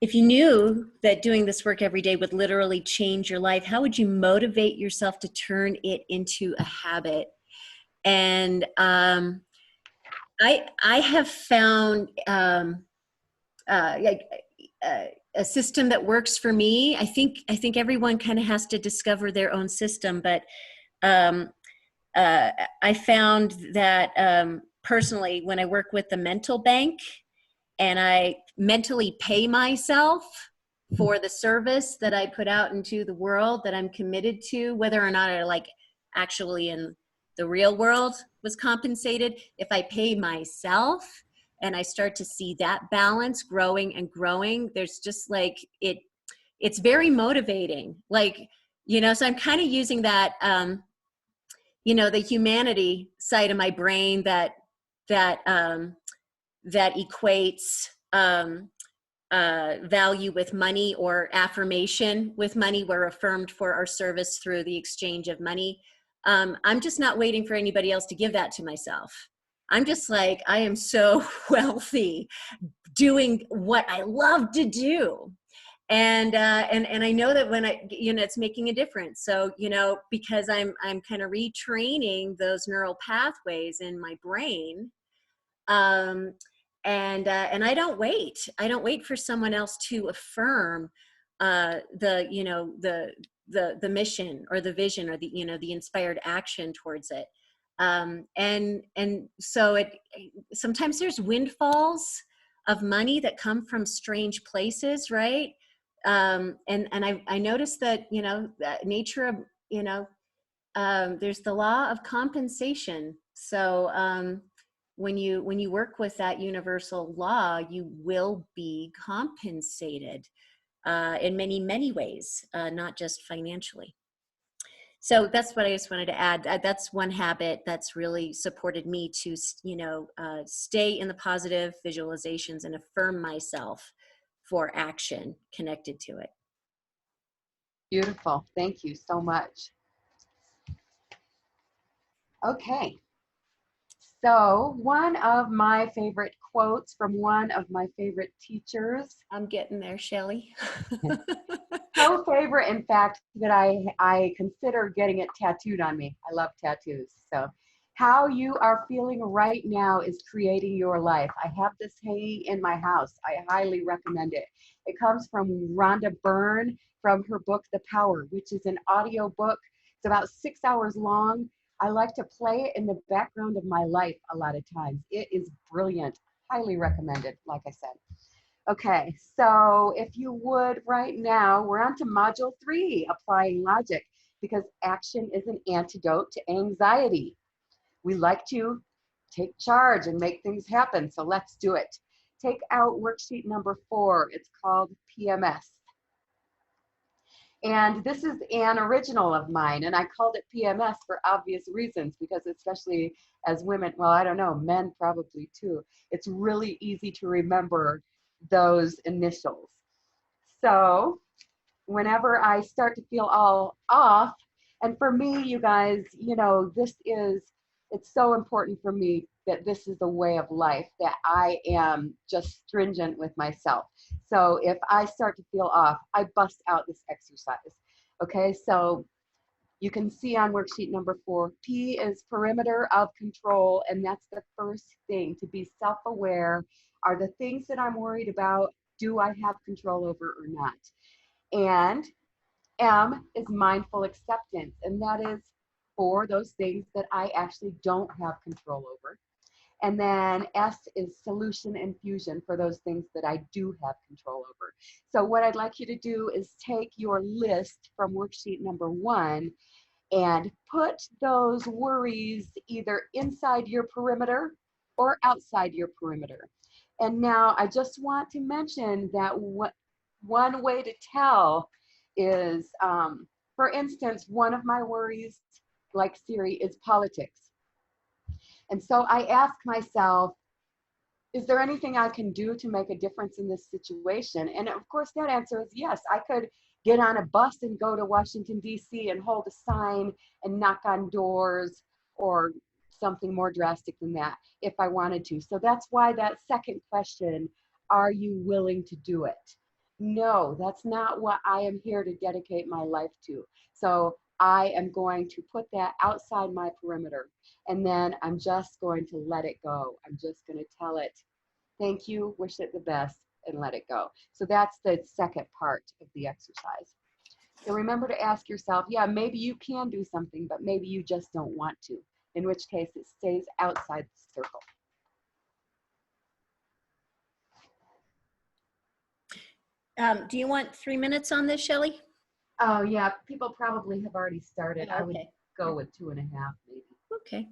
Speaker 1: If you knew that doing this work every day would literally change your life, how would you motivate yourself to turn it into a habit? And I have found a system that works for me. I think everyone kind of has to discover their own system, but I found that personally, when I work with the mental bank and I mentally pay myself for the service that I put out into the world that I'm committed to, whether or not I actually in the real world was compensated, if I pay myself and I start to see that balance growing and growing, there's just it's very motivating. So I'm kind of using that, the humanity side of my brain that equates value with money, or affirmation with money. We're affirmed for our service through the exchange of money. I'm just not waiting for anybody else to give that to myself. I'm just I am so wealthy doing what I love to do. And I know that when it's making a difference. So, because I'm kind of retraining those neural pathways in my brain. And I don't wait for someone else to affirm the mission or the vision or the inspired action towards it. And so sometimes there's windfalls of money that come from strange places, right? And I noticed that, you know, that nature of, you know, there's the law of compensation. So when you work with that universal law, you will be compensated in many ways, not just financially. So that's what I just wanted to add. That's one habit that's really supported me to, you know, stay in the positive visualizations and affirm myself for action connected to it.
Speaker 2: Beautiful. Thank you so much. Okay. So one of my favorite quotes from one of my favorite teachers.
Speaker 1: I'm getting there, Shelley.
Speaker 2: So favorite, in fact, that I consider getting it tattooed on me. I love tattoos. So how you are feeling right now is creating your life. I have this hanging in my house. I highly recommend it. It comes from Rhonda Byrne from her book, The Power, which is an audio book. It's about 6 hours long. I like to play it in the background of my life a lot of times. It is brilliant. Highly recommended, like I said. Okay, so if you would right now, we're on to module 3, applying logic, because action is an antidote to anxiety. We like to take charge and make things happen, so let's do it. Take out worksheet number 4. It's called PMS. And this is an original of mine, and I called it PMS for obvious reasons, because especially as women, well, I don't know, men probably too, it's really easy to remember those initials. So whenever I start to feel all off, and for me, you guys, you know, it's so important for me that this is a way of life, that I am just stringent with myself. So if I start to feel off, I bust out this exercise. Okay, so you can see on worksheet number 4, P is perimeter of control, and that's the first thing, to be self-aware. Are the things that I'm worried about, do I have control over or not? And M is mindful acceptance, and that is for those things that I actually don't have control over. And then S is solution and fusion, for those things that I do have control over. So what I'd like you to do is take your list from worksheet number 1 and put those worries either inside your perimeter or outside your perimeter. And now I just want to mention that one way to tell is, for instance, one of my worries, like Siri, is politics. And so I ask myself, is there anything I can do to make a difference in this situation? And of course, that answer is yes. I could get on a bus and go to Washington, D.C. and hold a sign and knock on doors, or something more drastic than that if I wanted to. So that's why that second question, are you willing to do it? No, that's not what I am here to dedicate my life to. So I am going to put that outside my perimeter, and then I'm just going to let it go. I'm just going to tell it, thank you, wish it the best, and let it go. So that's the second part of the exercise. So remember to ask yourself, yeah, maybe you can do something, but maybe you just don't want to, in which case it stays outside the circle.
Speaker 1: Do you want 3 minutes on this, Shelley?
Speaker 2: Oh yeah, people probably have already started.
Speaker 1: Oh,
Speaker 2: I would
Speaker 1: okay.
Speaker 2: go with 2.5 maybe.
Speaker 1: Okay.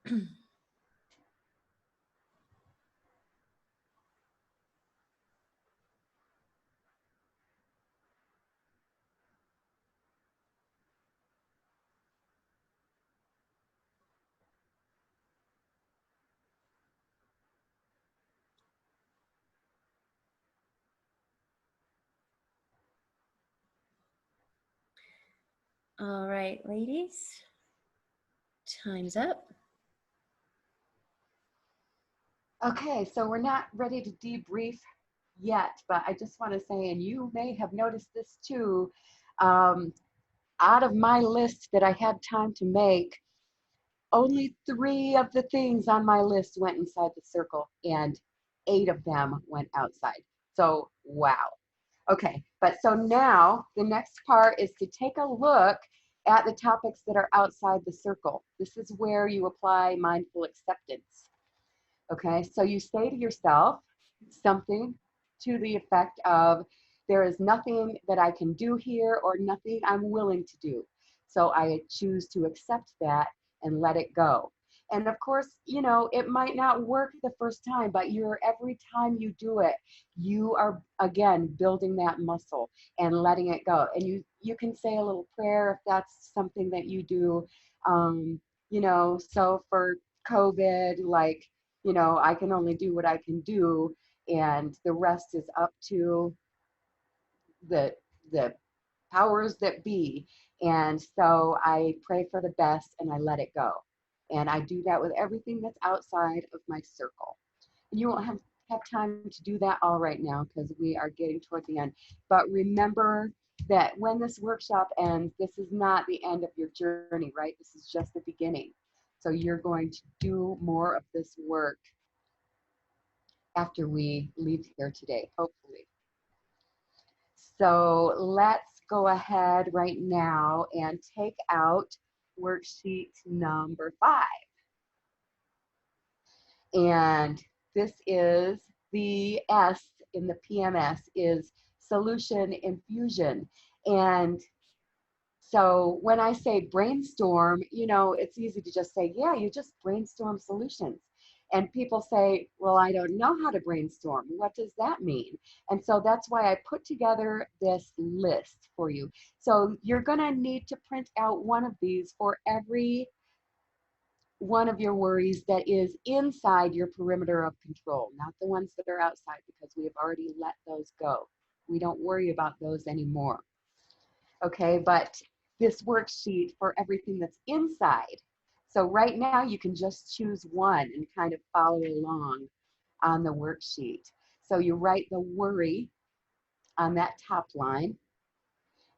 Speaker 1: All right, ladies, time's up.
Speaker 2: Okay, so we're not ready to debrief yet, but I just want to say, and you may have noticed this too, out of my list that I had time to make, only 3 of the things on my list went inside the circle and 8 of them went outside. So, wow. Okay, but so now the next part is to take a look at the topics that are outside the circle. This is where you apply mindful acceptance. Okay, so you say to yourself something to the effect of, there is nothing that I can do here or nothing I'm willing to do. So I choose to accept that and let it go. And of course, you know, it might not work the first time, but every time you do it, you are again building that muscle and letting it go. And you can say a little prayer if that's something that you do. You know, so for COVID, like, you know, I can only do what I can do, and the rest is up to the powers that be. And so I pray for the best and I let it go. And I do that with everything that's outside of my circle. And you won't have time to do that all right now because we are getting toward the end. But remember that when this workshop ends, this is not the end of your journey, right? This is just the beginning. So you're going to do more of this work after we leave here today, hopefully. So let's go ahead right now and take out worksheet number 5. And this is the S in the PMS is solution infusion. And so when I say brainstorm, you know, it's easy to just say, yeah, you just brainstorm solutions. And people say, well, I don't know how to brainstorm. What does that mean? And so that's why I put together this list for you. So you're going to need to print out one of these for every one of your worries that is inside your perimeter of control, not the ones that are outside, because we have already let those go. We don't worry about those anymore. Okay, but this worksheet for everything that's inside. So right now you can just choose one and kind of follow along on the worksheet. So you write the worry on that top line,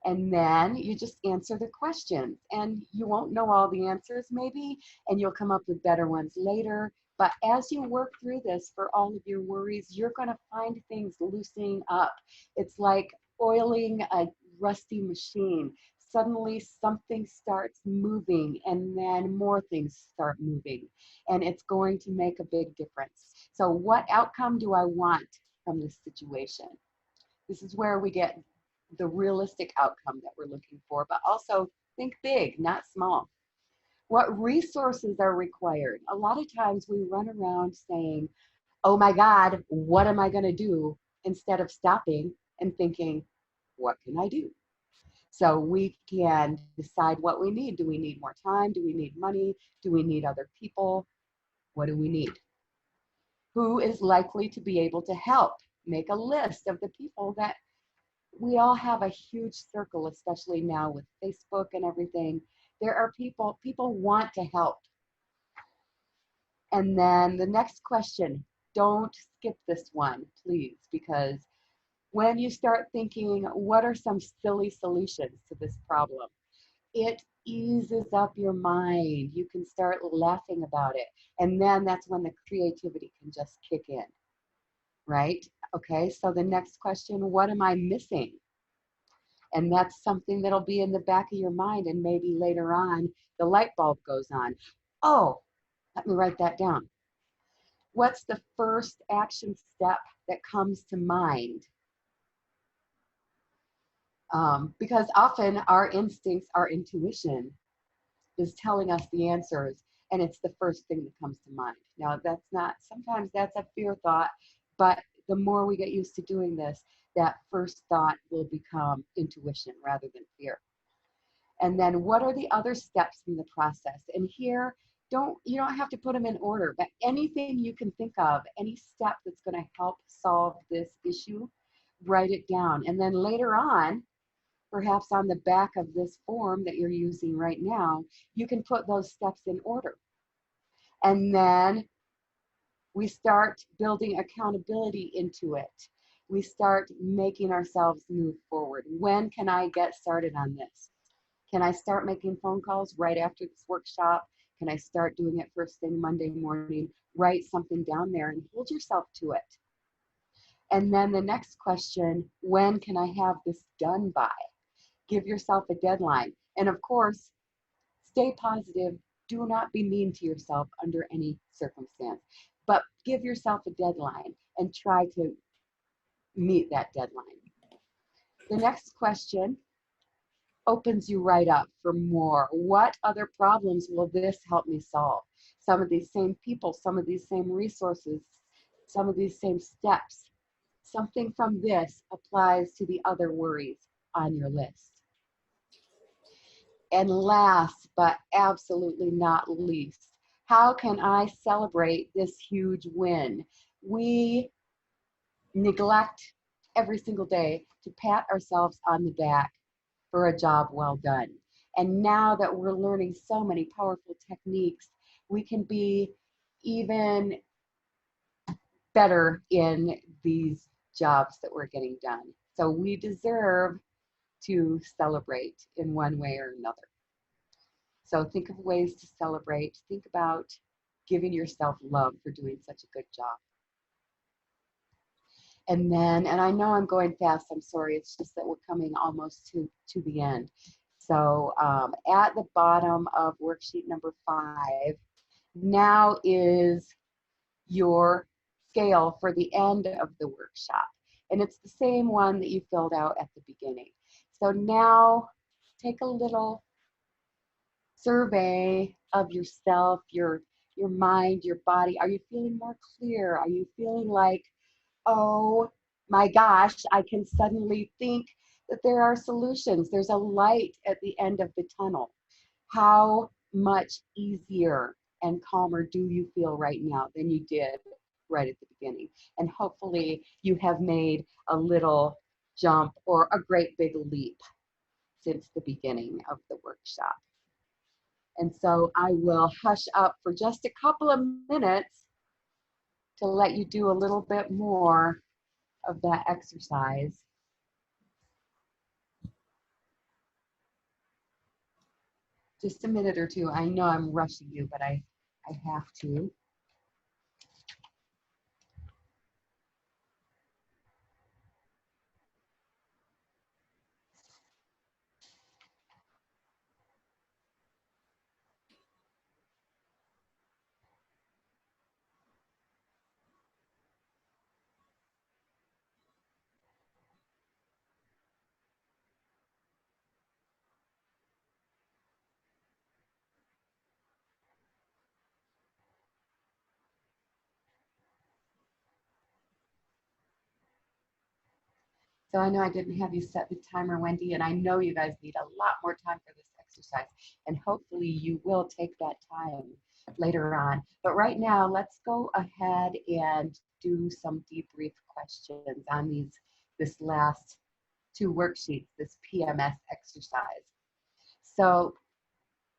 Speaker 2: and then you just answer the questions. And you won't know all the answers maybe, and you'll come up with better ones later. But as you work through this for all of your worries, you're going to find things loosening up. It's like oiling a rusty machine. Suddenly something starts moving and then more things start moving, and it's going to make a big difference. So what outcome do I want from this situation? This is where we get the realistic outcome that we're looking for, but also think big, not small. What resources are required? A lot of times we run around saying, oh my God, what am I going to do? Instead of stopping and thinking, what can I do? So we can decide what we need. Do we need more time? Do we need money? Do we need other people? What do we need? Who is likely to be able to help? Make a list of the people that we all have a huge circle, especially now with Facebook and everything. There are people want to help. And then the next question, don't skip this one, please, because when you start thinking, what are some silly solutions to this problem? It eases up your mind. You can start laughing about it. And then that's when the creativity can just kick in, right? Okay, so the next question, what am I missing? And that's something that'll be in the back of your mind, and maybe later on the light bulb goes on. Oh, let me write that down. What's the first action step that comes to mind? Because often our instincts, our intuition is telling us the answers, and it's the first thing that comes to mind. Now, that's not, sometimes that's a fear thought, but the more we get used to doing this, that first thought will become intuition rather than fear. And then what are the other steps in the process? And here, you don't have to put them in order, but anything you can think of, any step that's going to help solve this issue, write it down. And then later on, perhaps on the back of this form that you're using right now, you can put those steps in order. And then we start building accountability into it. We start making ourselves move forward. When can I get started on this? Can I start making phone calls right after this workshop? Can I start doing it first thing Monday morning? Write something down there and hold yourself to it. And then the next question, when can I have this done by? Give yourself a deadline. And of course, stay positive. Do not be mean to yourself under any circumstance, but give yourself a deadline and try to meet that deadline. The next question opens you right up for more. What other problems will this help me solve? Some of these same people, some of these same resources, some of these same steps. Something from this applies to the other worries on your list. And last, but absolutely not least, how can I celebrate this huge win? We neglect every single day to pat ourselves on the back for a job well done. And now that we're learning so many powerful techniques, we can be even better in these jobs that we're getting done. So we deserve to celebrate in one way or another. So think of ways to celebrate. Think about giving yourself love for doing such a good job. And then, and I know I'm going fast, I'm sorry, it's just that we're coming almost to the end. So at the bottom of worksheet number 5, now is your scale for the end of the workshop. And it's the same one that you filled out at the beginning. So now take a little survey of yourself, your mind, your body. Are you feeling more clear? Are you feeling like, oh my gosh, I can suddenly think that there are solutions. There's a light at the end of the tunnel. How much easier and calmer do you feel right now than you did right at the beginning? And hopefully you have made a little jump or a great big leap since the beginning of the workshop. And so I will hush up for just a couple of minutes to let you do a little bit more of that exercise. Just a minute or two. I know I'm rushing you, but I have to. So I know I didn't have you set the timer, Wendy, and I know you guys need a lot more time for this exercise, and hopefully you will take that time later on. But right now, let's go ahead and do some debrief questions on this last 2 worksheets, this PMS exercise. So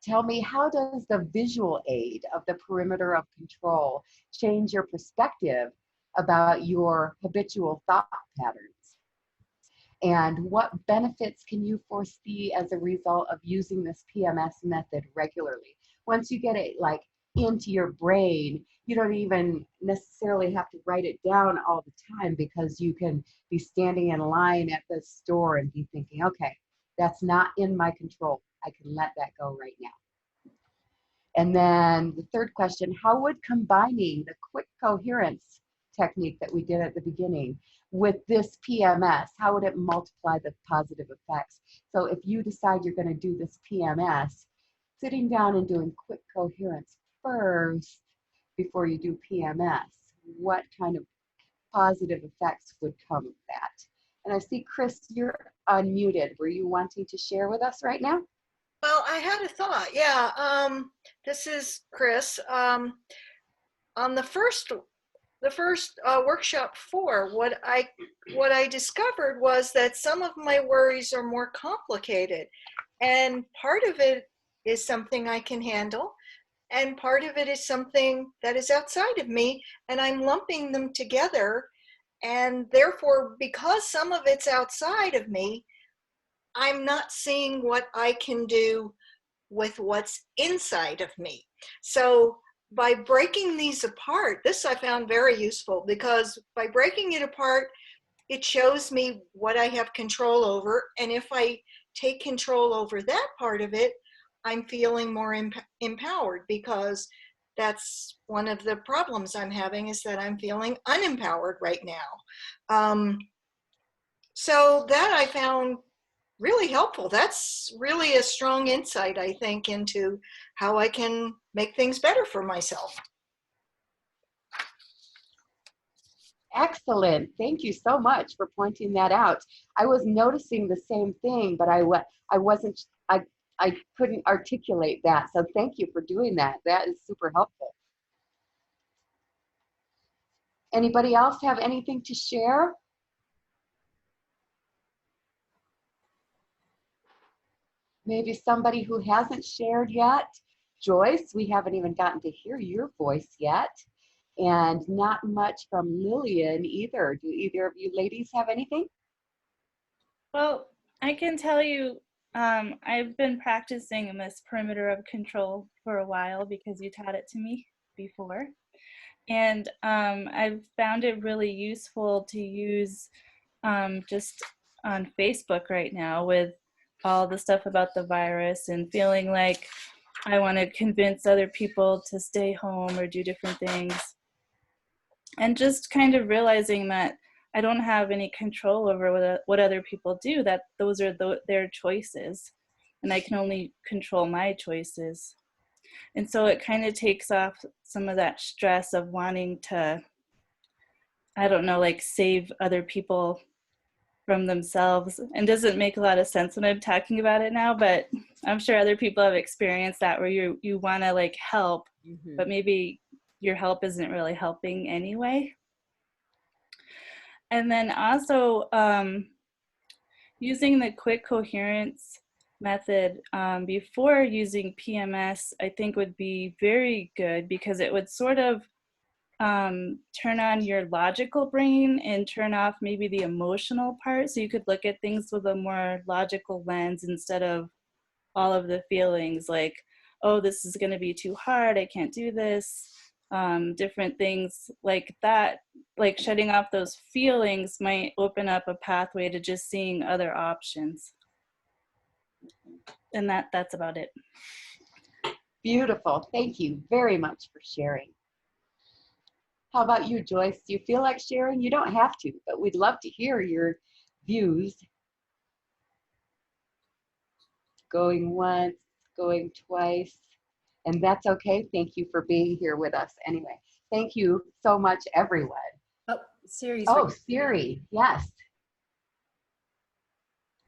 Speaker 2: tell me, how does the visual aid of the perimeter of control change your perspective about your habitual thought patterns? And what benefits can you foresee as a result of using this PMS method regularly? Once you get it like into your brain, you don't even necessarily have to write it down all the time, because you can be standing in line at the store and be thinking, okay, that's not in my control. I can let that go right now. And then the third question, how would combining the quick coherence technique that we did at the beginning with this PMS, how would it multiply the positive effects? So if you decide you're going to do this PMS, sitting down and doing quick coherence first before you do PMS, what kind of positive effects would come of that? And I see, Chris, you're unmuted. Were you wanting to share with us right now?
Speaker 7: Well, I had a thought. Yeah. This is Chris. On the first workshop 4, what I discovered was that some of my worries are more complicated, and part of it is something I can handle, and part of it is something that is outside of me, and I'm lumping them together. And therefore, because some of it's outside of me, I'm not seeing what I can do with what's inside of me. So by breaking these apart, this I found very useful, because by breaking it apart, it shows me what I have control over. And if I take control over that part of it, I'm feeling more empowered, because that's one of the problems I'm having, is that I'm feeling unempowered right now. So that I found really helpful. That's really a strong insight, I think, into how I can make things better for myself.
Speaker 2: Excellent. Thank you so much for pointing that out. I was noticing the same thing, but I couldn't articulate that. So thank you for doing that. That is super helpful. Anybody else have anything to share? Maybe somebody who hasn't shared yet. Joyce, we haven't even gotten to hear your voice yet. And not much from Lillian either. Do either of you ladies have anything?
Speaker 9: Well, I can tell you, I've been practicing in this perimeter of control for a while because you taught it to me before. And I've found it really useful to use just on Facebook right now, with all the stuff about the virus and feeling like I want to convince other people to stay home or do different things. And just kind of realizing that I don't have any control over what other people do, that those are their choices, and I can only control my choices. And so it kind of takes off some of that stress of wanting to, I don't know, like save other people from themselves. And doesn't make a lot of sense when I'm talking about it now, but I'm sure other people have experienced that, where you want to like help, but maybe your help isn't really helping anyway. And then also using the quick coherence method before using PMS, I think would be very good, because it would sort of turn on your logical brain and turn off maybe the emotional part, so you could look at things with a more logical lens instead of all of the feelings like, oh, this is going to be too hard, I can't do this, different things like that. Like shutting off those feelings might open up a pathway to just seeing other options. And that's about it.
Speaker 2: Beautiful. Thank you very much for sharing. How about you, Joyce? Do you feel like sharing? You don't have to, but we'd love to hear your views. Going once, going twice, and that's okay. Thank you for being here with us anyway. Thank you so much, everyone.
Speaker 1: Oh, Siri's.
Speaker 2: Oh, Siri, yes.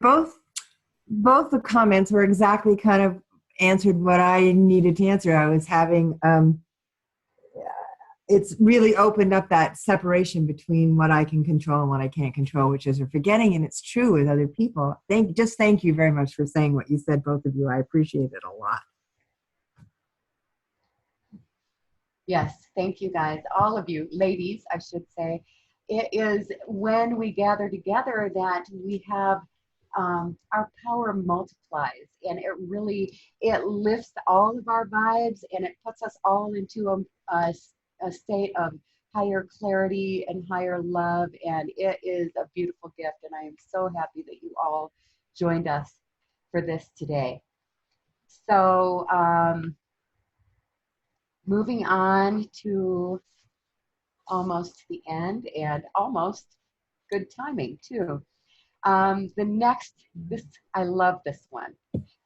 Speaker 5: Both the comments were exactly kind of answered what I needed to answer. I was having, it's really opened up that separation between what I can control and what I can't control, which is we're forgetting, and it's true with other people. Thank you very much for saying what you said, both of you. I appreciate it a lot.
Speaker 2: Yes, thank you guys, all of you, ladies, I should say. It is when we gather together that we have our power multiplies, and it lifts all of our vibes, and it puts us all into a state of higher clarity and higher love, and it is a beautiful gift, and I am so happy that you all joined us for this today. So moving on to almost the end, and almost good timing too. The next, I love this one.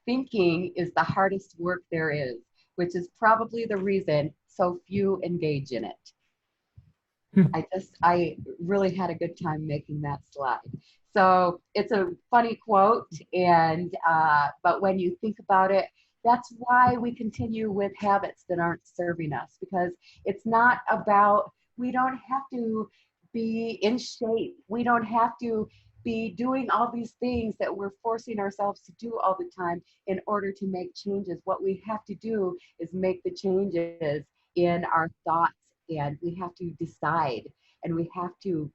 Speaker 2: Thinking is the hardest work there is. which is probably the reason so few engage in it. I really had a good time making that slide. So it's a funny quote, and but when you think about it, that's why we continue with habits that aren't serving us, because it's not about, we don't have to be in shape. We don't have to be doing all these things that we're forcing ourselves to do all the time in order to make changes. What we have to do is make the changes in our thoughts, and we have to decide, and we have to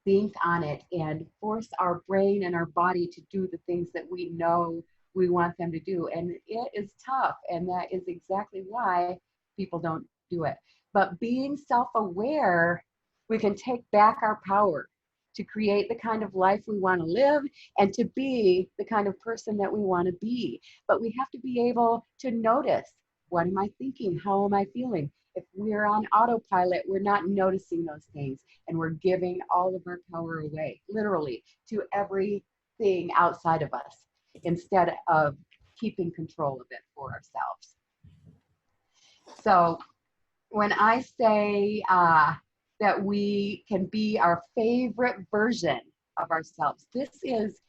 Speaker 2: think on it and force our brain and our body to do the things that we know we want them to do. And it is tough, and that is exactly why people don't do it. But being self-aware, we can take back our power to create the kind of life we want to live and to be the kind of person that we want to be. But we have to be able to notice, what am I thinking? How am I feeling? If we're on autopilot, we're not noticing those things, and we're giving all of our power away, literally, to everything outside of us, instead of keeping control of it for ourselves. So when I say that we can be our favorite version of ourselves, this is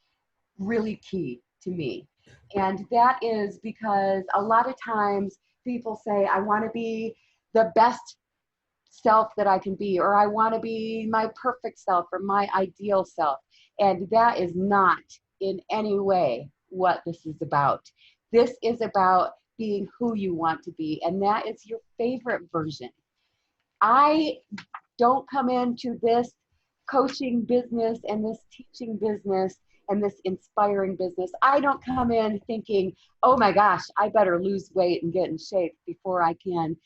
Speaker 2: really key to me. And that is because a lot of times people say, I want to be the best self that I can be, or I want to be my perfect self or my ideal self. And that is not in any way what this is about. This is about being who you want to be, and that is your favorite version. I don't come into this coaching business and this teaching business and this inspiring business. I don't come in thinking, oh my gosh, I better lose weight and get in shape before I can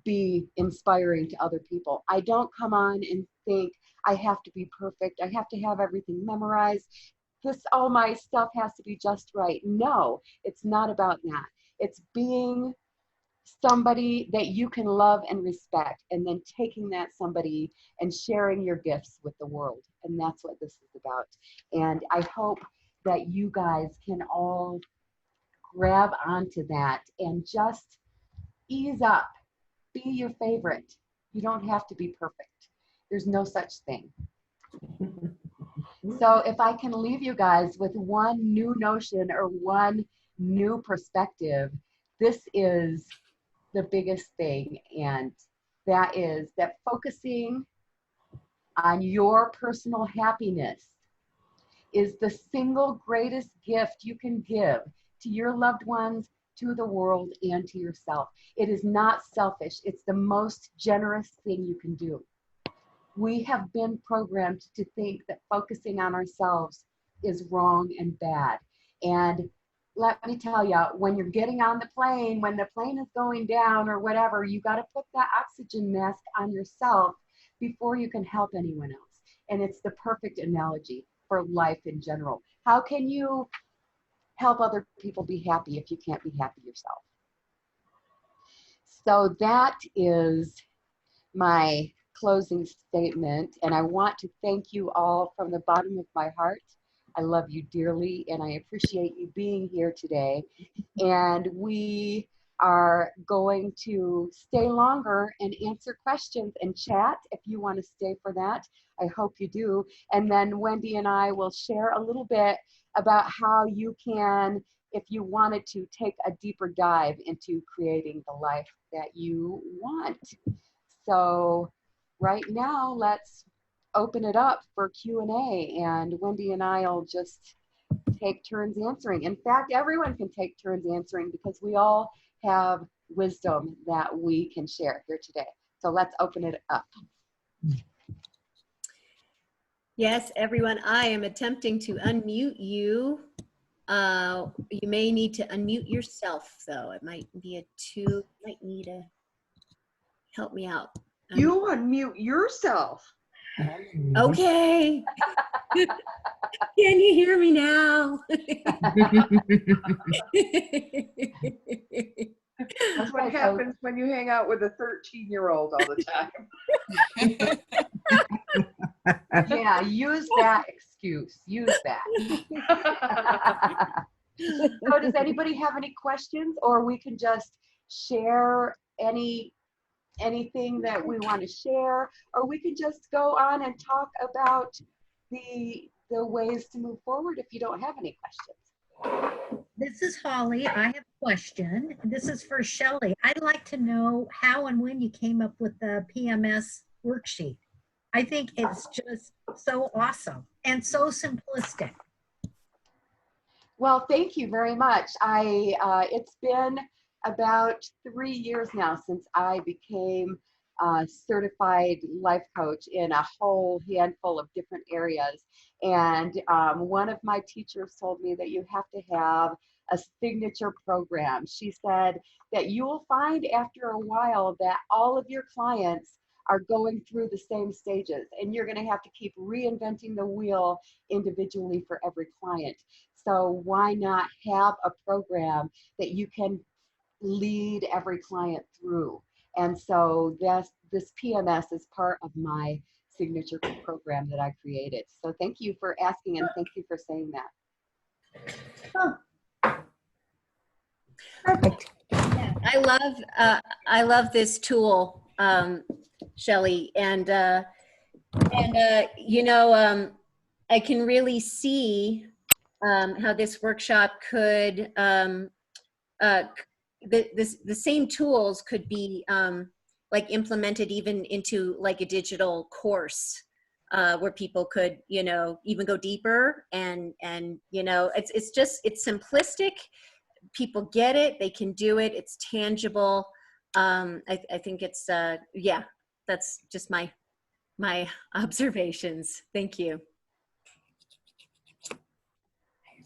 Speaker 2: be inspiring to other people. I don't come on and think I have to be perfect. I have to have everything memorized. All my stuff has to be just right. No, it's not about that. It's being somebody that you can love and respect, and then taking that somebody and sharing your gifts with the world. And that's what this is about. And I hope that you guys can all grab onto that and just ease up. Be your favorite. You don't have to be perfect. There's no such thing. So if I can leave you guys with one new notion or one new perspective, this is the biggest thing, and that is that focusing on your personal happiness is the single greatest gift you can give to your loved ones, to the world, and to yourself. It is not selfish. It's the most generous thing you can do. We have been programmed to think that focusing on ourselves is wrong and bad. And let me tell you, when you're getting on the plane, when the plane is going down or whatever, you got to put that oxygen mask on yourself before you can help anyone else. And it's the perfect analogy for life in general. How can you help other people be happy if you can't be happy yourself? So that is my closing statement, and I want to thank you all from the bottom of my heart. I love you dearly, and I appreciate you being here today. And we are going to stay longer and answer questions and chat if you want to stay for that. I hope you do. And then Wendy and I will share a little bit about how you can, if you wanted to, take a deeper dive into creating the life that you want. So right now, let's open it up for Q&A, and Wendy and I will just take turns answering. In fact, everyone can take turns answering because we all have wisdom that we can share here today. So let's open it up.
Speaker 1: Yes, everyone, I am attempting to unmute you. You may need to unmute yourself, though. It might be might need to help me out.
Speaker 8: You unmute yourself.
Speaker 1: Okay. Can you hear me now?
Speaker 8: That's what happens when you hang out with a 13-year-old all the time.
Speaker 2: Yeah, use that excuse. Use that. So does anybody have any questions, or we can just share anything that we want to share, or we could just go on and talk about the ways to move forward if you don't have any questions.
Speaker 6: This is Holly. I have a question. This is for Shelley. I'd like to know how and when you came up with the PMS worksheet. I think it's just so awesome and so simplistic.
Speaker 2: Well, thank you very much. It's been about 3 years now since I became a certified life coach in a whole handful of different areas. And one of my teachers told me that you have to have a signature program. She said that you will find after a while that all of your clients are going through the same stages, and you're going to have to keep reinventing the wheel individually for every client. So why not have a program that you can lead every client through? And so this PMS is part of my signature program that I created. So thank you for asking, and thank you for saying that.
Speaker 5: Perfect.
Speaker 1: Yeah, I love this tool, Shelley, and you know, I can really see how this workshop could the same tools could be like implemented even into like a digital course where people could, you know, even go deeper, and you know, it's simplistic. People get it, they can do it, it's tangible. I think it's yeah, that's just my observations. Thank you.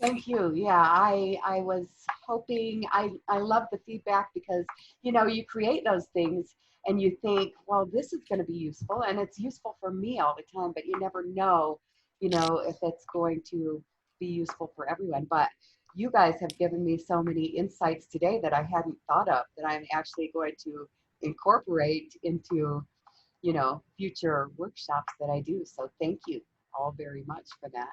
Speaker 2: Thank you. Yeah, I was hoping, I love the feedback because, you know, you create those things and you think, well, this is going to be useful, and it's useful for me all the time, but you never know, you know, if it's going to be useful for everyone. But you guys have given me so many insights today that I hadn't thought of, that I'm actually going to incorporate into, you know, future workshops that I do. So thank you all very much for that.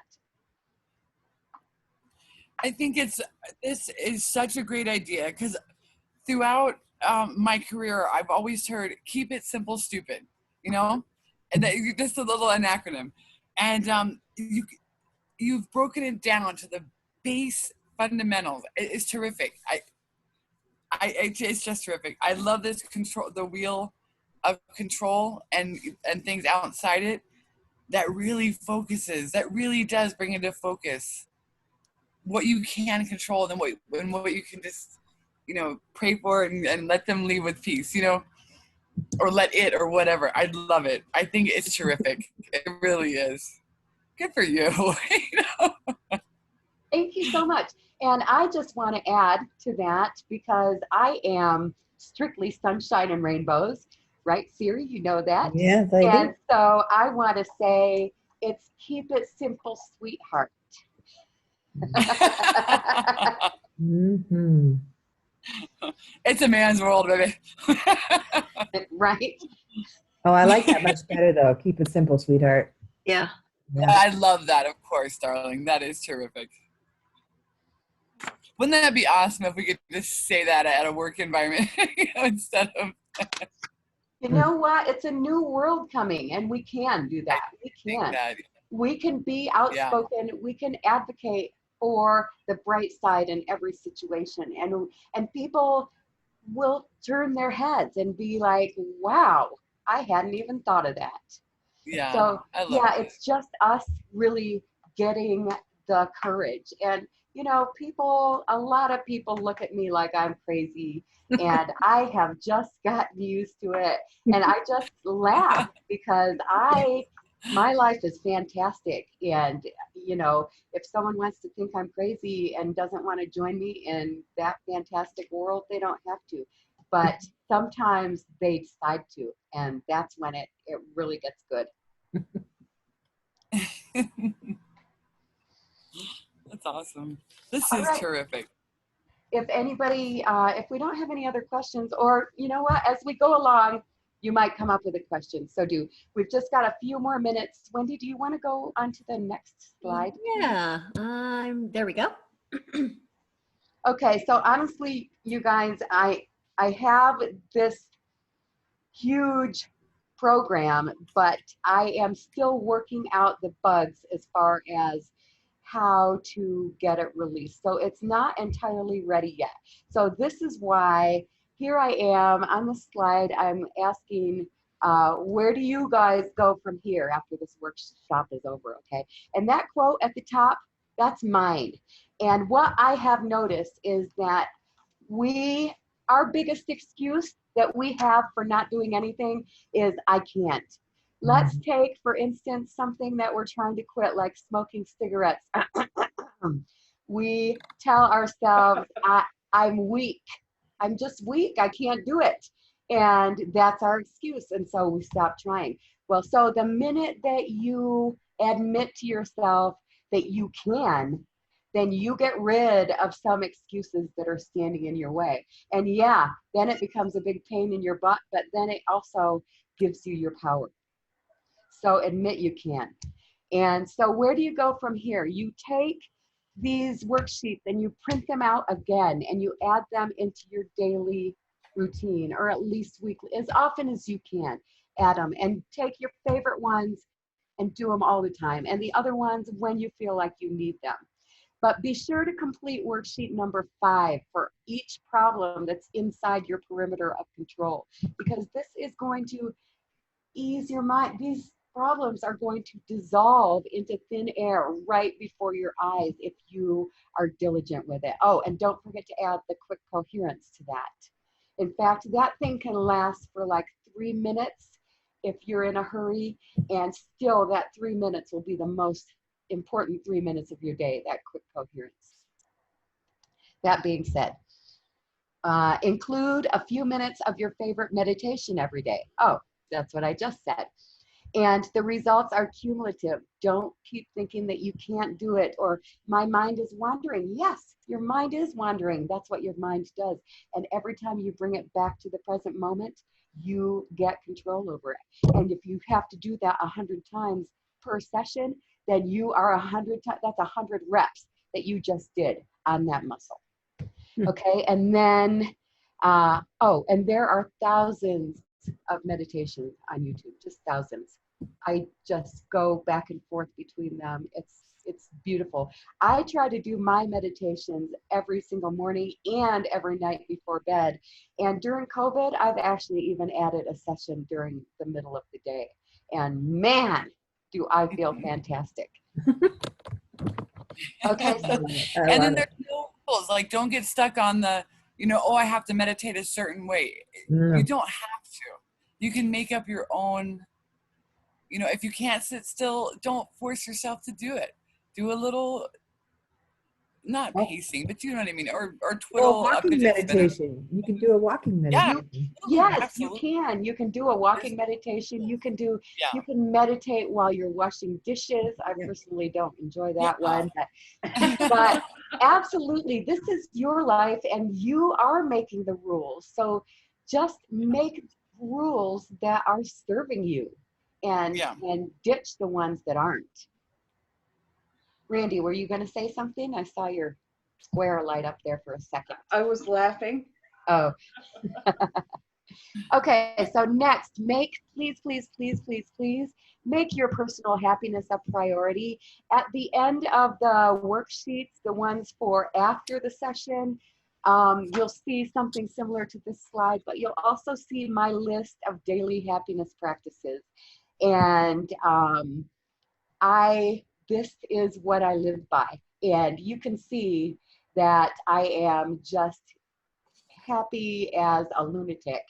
Speaker 3: I think this is such a great idea, because throughout my career, I've always heard, keep it simple, stupid, you know, and just a little acronym. And you've broken it down to the base fundamentals. It's terrific. It's just terrific. I love this control, the wheel of control, and things outside it that really focuses, that really does bring into focus what you can control and what you can just, you know, pray for and let them leave with peace, you know, or let it, or whatever. I love it. I think it's terrific. It really is. Good for you. You know?
Speaker 2: Thank you so much. And I just want to add to that, because I am strictly sunshine and rainbows, right, Siri? You know that.
Speaker 5: Yes, I
Speaker 2: And
Speaker 5: do.
Speaker 2: so I want to say, it's keep it simple, sweetheart.
Speaker 5: Mm-hmm.
Speaker 3: It's a man's world, baby.
Speaker 2: Right?
Speaker 5: Oh, I like that much better though. Keep it simple, sweetheart.
Speaker 1: Yeah.
Speaker 5: Yeah.
Speaker 3: I love that, of course, darling. That is terrific. Wouldn't that be awesome if we could just say that at a work environment, you know, instead of...
Speaker 2: You know what? It's a new world coming, and we can do that. We can.
Speaker 3: that.
Speaker 2: We can be outspoken. Yeah. We can advocate for the bright side in every situation, and people will turn their heads and be like, wow, I hadn't even thought of that.
Speaker 3: Yeah.
Speaker 2: So
Speaker 3: I love
Speaker 2: yeah,
Speaker 3: it.
Speaker 2: it's just us really getting the courage. And you know, a lot of people look at me like I'm crazy, and I have just gotten used to it, and I just laugh because my life is fantastic. And you know, if someone wants to think I'm crazy and doesn't want to join me in that fantastic world, they don't have to. But sometimes they decide to, and that's when it really gets good.
Speaker 3: That's awesome. This
Speaker 2: All
Speaker 3: is
Speaker 2: right.
Speaker 3: terrific.
Speaker 2: If anybody, if we don't have any other questions, or you know what, as we go along, you might come up with a question. So we've just got a few more minutes. Wendy, do you want to go on to the next slide?
Speaker 1: Yeah. There we go.
Speaker 2: Okay, so honestly, you guys, I I have this huge program, but I am still working out the bugs as far as how to get it released. So it's not entirely ready yet. So this is why here I am on the slide. I'm asking, where do you guys go from here after this workshop is over, okay? And that quote at the top, that's mine. And what I have noticed is that our biggest excuse that we have for not doing anything is I can't. Let's take, for instance, something that we're trying to quit, like smoking cigarettes. We tell ourselves, I'm weak. I'm just weak. I can't do it. And that's our excuse. And so we stop trying. Well, so the minute that you admit to yourself that you can, then you get rid of some excuses that are standing in your way. And yeah, then it becomes a big pain in your butt, but then it also gives you your power. So admit you can. And so where do you go from here? You take these worksheets and you print them out again and you add them into your daily routine, or at least weekly, as often as you can. Add them and take your favorite ones and do them all the time, and the other ones when you feel like you need them. But be sure to complete worksheet number 5 for each problem that's inside your perimeter of control, because this is going to ease your mind. These problems are going to dissolve into thin air right before your eyes if you are diligent with it. Oh, and don't forget to add the quick coherence to that. In fact, that thing can last for like 3 minutes if you're in a hurry, and still that 3 minutes will be the most important 3 minutes of your day, that quick coherence. That being said, include a few minutes of your favorite meditation every day. Oh, that's what I just said. And the results are cumulative. Don't keep thinking that you can't do it, or my mind is wandering. Yes, your mind is wandering. That's what your mind does. And every time you bring it back to the present moment, you get control over it. And if you have to do that 100 times per session, then you are 100 times, that's 100 reps that you just did on that muscle. Okay, and then, and there are thousands of meditations on YouTube, just thousands. I just go back and forth between them. It's beautiful. I try to do my meditations every single morning and every night before bed. And during COVID, I've actually even added a session during the middle of the day. And man, do I feel fantastic. Okay, so
Speaker 3: and then there's no rules. Like, don't get stuck on the, oh, I have to meditate a certain way. You don't have to. You can make up your own. If you can't sit still, don't force yourself to do it. Do a little, not pacing, but you know what I mean, or twiddle
Speaker 5: Well, walking meditation. You can do a walking meditation.
Speaker 2: Yes,
Speaker 3: absolutely.
Speaker 2: you can. You can do a walking meditation. You can meditate while you're washing dishes. I personally don't enjoy that one, but absolutely, this is your life and you are making the rules. So just make rules that are serving you and ditch the ones that aren't. Randy, were you going to say something? I saw your square light up there for a second.
Speaker 8: I was laughing.
Speaker 2: Oh. Okay, so next, please, make your personal happiness a priority. At the end of the worksheets, the ones for after the session, you'll see something similar to this slide, but you'll also see my list of daily happiness practices. And this is what I live by. And you can see that I am just happy as a lunatic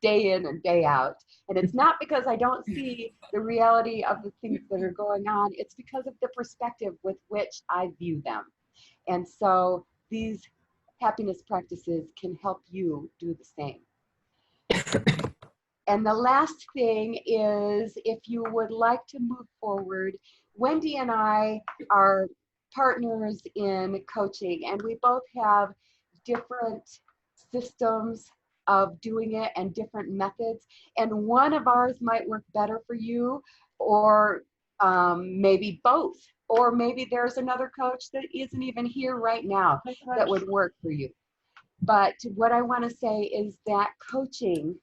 Speaker 2: day in and day out. And it's not because I don't see the reality of the things that are going on. It's because of the perspective with which I view them. And so these happiness practices can help you do the same. And the last thing is, if you would like to move forward, Wendy and I are partners in coaching, and we both have different systems of doing it and different methods. And one of ours might work better for you, or maybe both. Or maybe there's another coach that isn't even here right now that would work for you. But what I want to say is that coaching,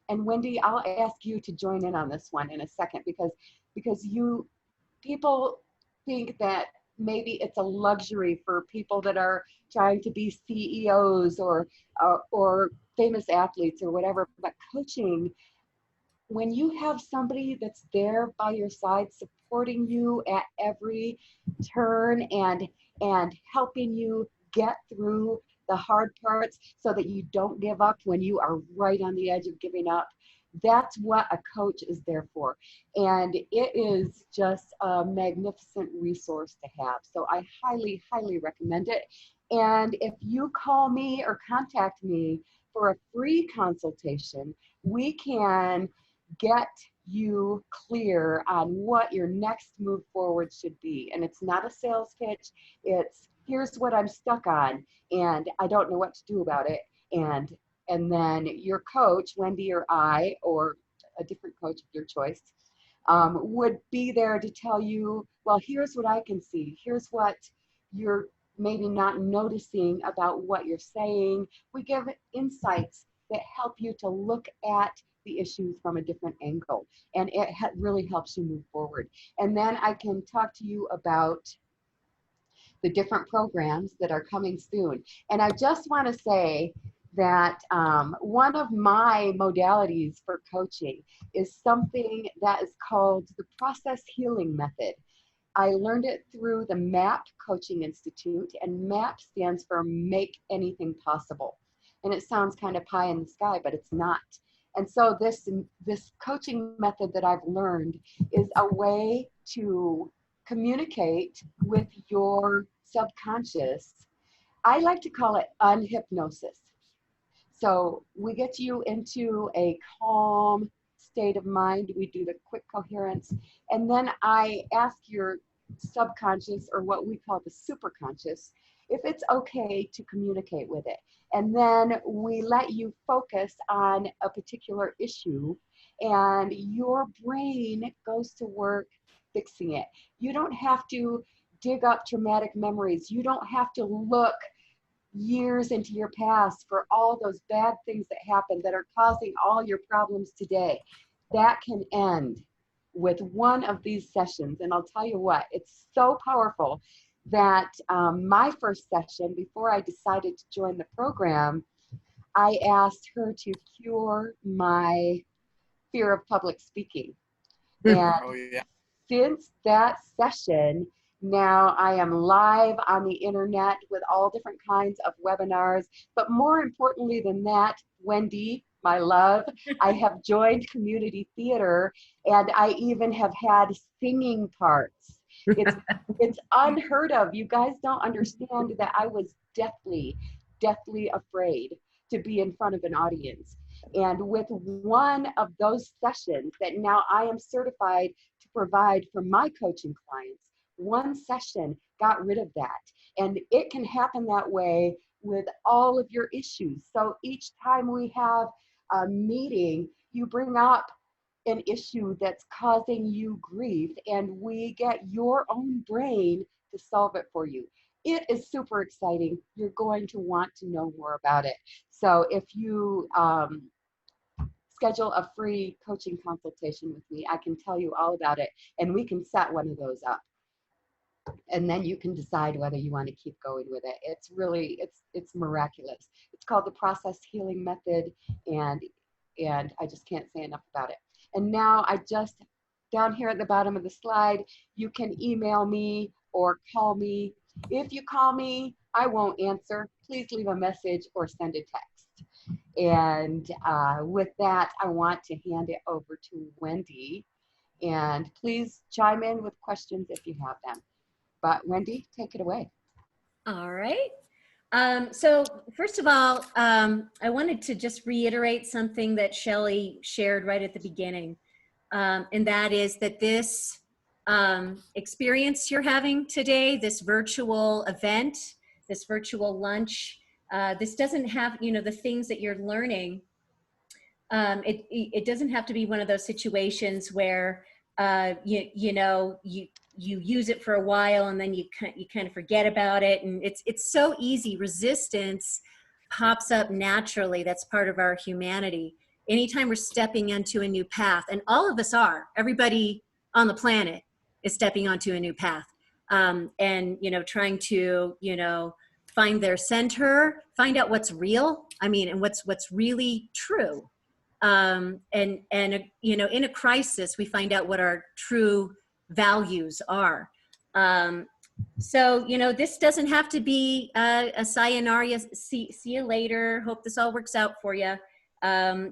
Speaker 2: and Wendy, I'll ask you to join in on this one in a second, because people think that maybe it's a luxury for people that are trying to be CEOs or famous athletes or whatever. But coaching, when you have somebody that's there by your side supporting you at every turn and helping you get through the hard parts so that you don't give up when you are right on the edge of giving up, that's what a coach is there for. And it is just a magnificent resource to have. So I highly, highly recommend it. And if you call me or contact me for a free consultation, we can get you clear on what your next move forward should be. And it's not a sales pitch. It's, here's what I'm stuck on and I don't know what to do about it. And then your coach, Wendy or I, or a different coach of your choice, would be there to tell you, well, here's what I can see. Here's what you're maybe not noticing about what you're saying. We give insights that help you to look at the issues from a different angle. And it really helps you move forward. And then I can talk to you about the different programs that are coming soon. And I just want to say that one of my modalities for coaching is something that is called the Process Healing Method. I learned it through the MAP Coaching Institute, and MAP stands for Make Anything Possible. And it sounds kind of pie in the sky, but it's not. And so this coaching method that I've learned is a way to communicate with your subconscious. I like to call it unhypnosis. So we get you into a calm state of mind. We do the quick coherence. And then I ask your subconscious, or what we call the superconscious, if it's okay to communicate with it. And then we let you focus on a particular issue, and your brain goes to work fixing it. You don't have to dig up traumatic memories. You don't have to look years into your past for all those bad things that happened that are causing all your problems today. That can end with one of these sessions. And I'll tell you what, it's so powerful that my first session, before I decided to join the program, I asked her to cure my fear of public speaking. And since that session, now I am live on the internet with all different kinds of webinars. But more importantly than that, Wendy, my love, I have joined community theater, and I even have had singing parts. It's unheard of. You guys don't understand that I was deathly afraid to be in front of an audience. And with one of those sessions that now I am certified to provide for my coaching clients, one session got rid of that. And it can happen that way with all of your issues. So each time we have a meeting, you bring up an issue that's causing you grief, and we get your own brain to solve it for you. It is super exciting. You're going to want to know more about it. So if you schedule a free coaching consultation with me, I can tell you all about it, and we can set one of those up. And then you can decide whether you want to keep going with it. It's really, it's miraculous. It's called the Process Healing Method, and I just can't say enough about it. And now down here at the bottom of the slide, you can email me or call me. If you call me, I won't answer. Please leave a message or send a text. And with that, I want to hand it over to Wendy. And please chime in with questions if you have them. But Wendy, take it away.
Speaker 1: All right. So first of all, I wanted to just reiterate something that Shelley shared right at the beginning. And that is that this experience you're having today, this virtual event, this virtual lunch, this doesn't have, the things that you're learning. It doesn't have to be one of those situations where, you use it for a while and then you kind of forget about it. And it's so easy. Resistance pops up naturally. That's part of our humanity. Anytime we're stepping into a new path, and all of us are, everybody on the planet is stepping onto a new path. And, you know, trying to, you know, find their center, find out what's real. I mean, and what's really true. And you know, in a crisis, we find out what our true values are. So, you know, this doesn't have to be a sayonara, see you later, hope this all works out for you.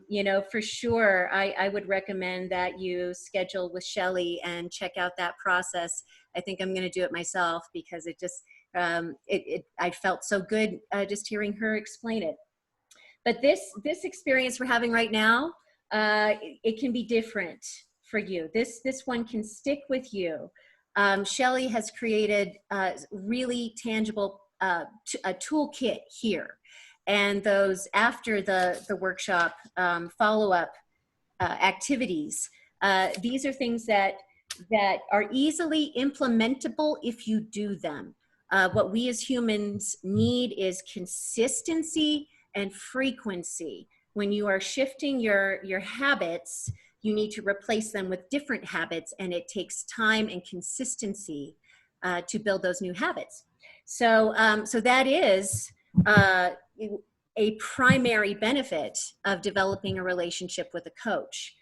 Speaker 1: You know, for sure, I would recommend that you schedule with Shelley and check out that process. I think I'm going to do it myself because it just, I felt so good just hearing her explain it. But this experience we're having right now, it can be different for you. This one can stick with you. Shelley has created a really tangible a toolkit here. And those after the workshop follow-up activities, these are things that are easily implementable if you do them. What we as humans need is consistency and frequency. When you are shifting your habits, you need to replace them with different habits, and it takes time and consistency to build those new habits. So, so that is a primary benefit of developing a relationship with a coach.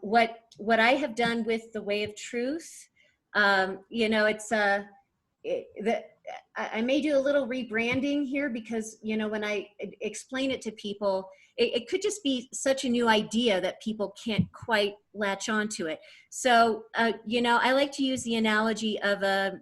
Speaker 1: What I have done with the Way of Truth, you know, it's I may do a little rebranding here because, you know, when I explain it to people, it could just be such a new idea that people can't quite latch onto it. So, you know, I like to use the analogy of a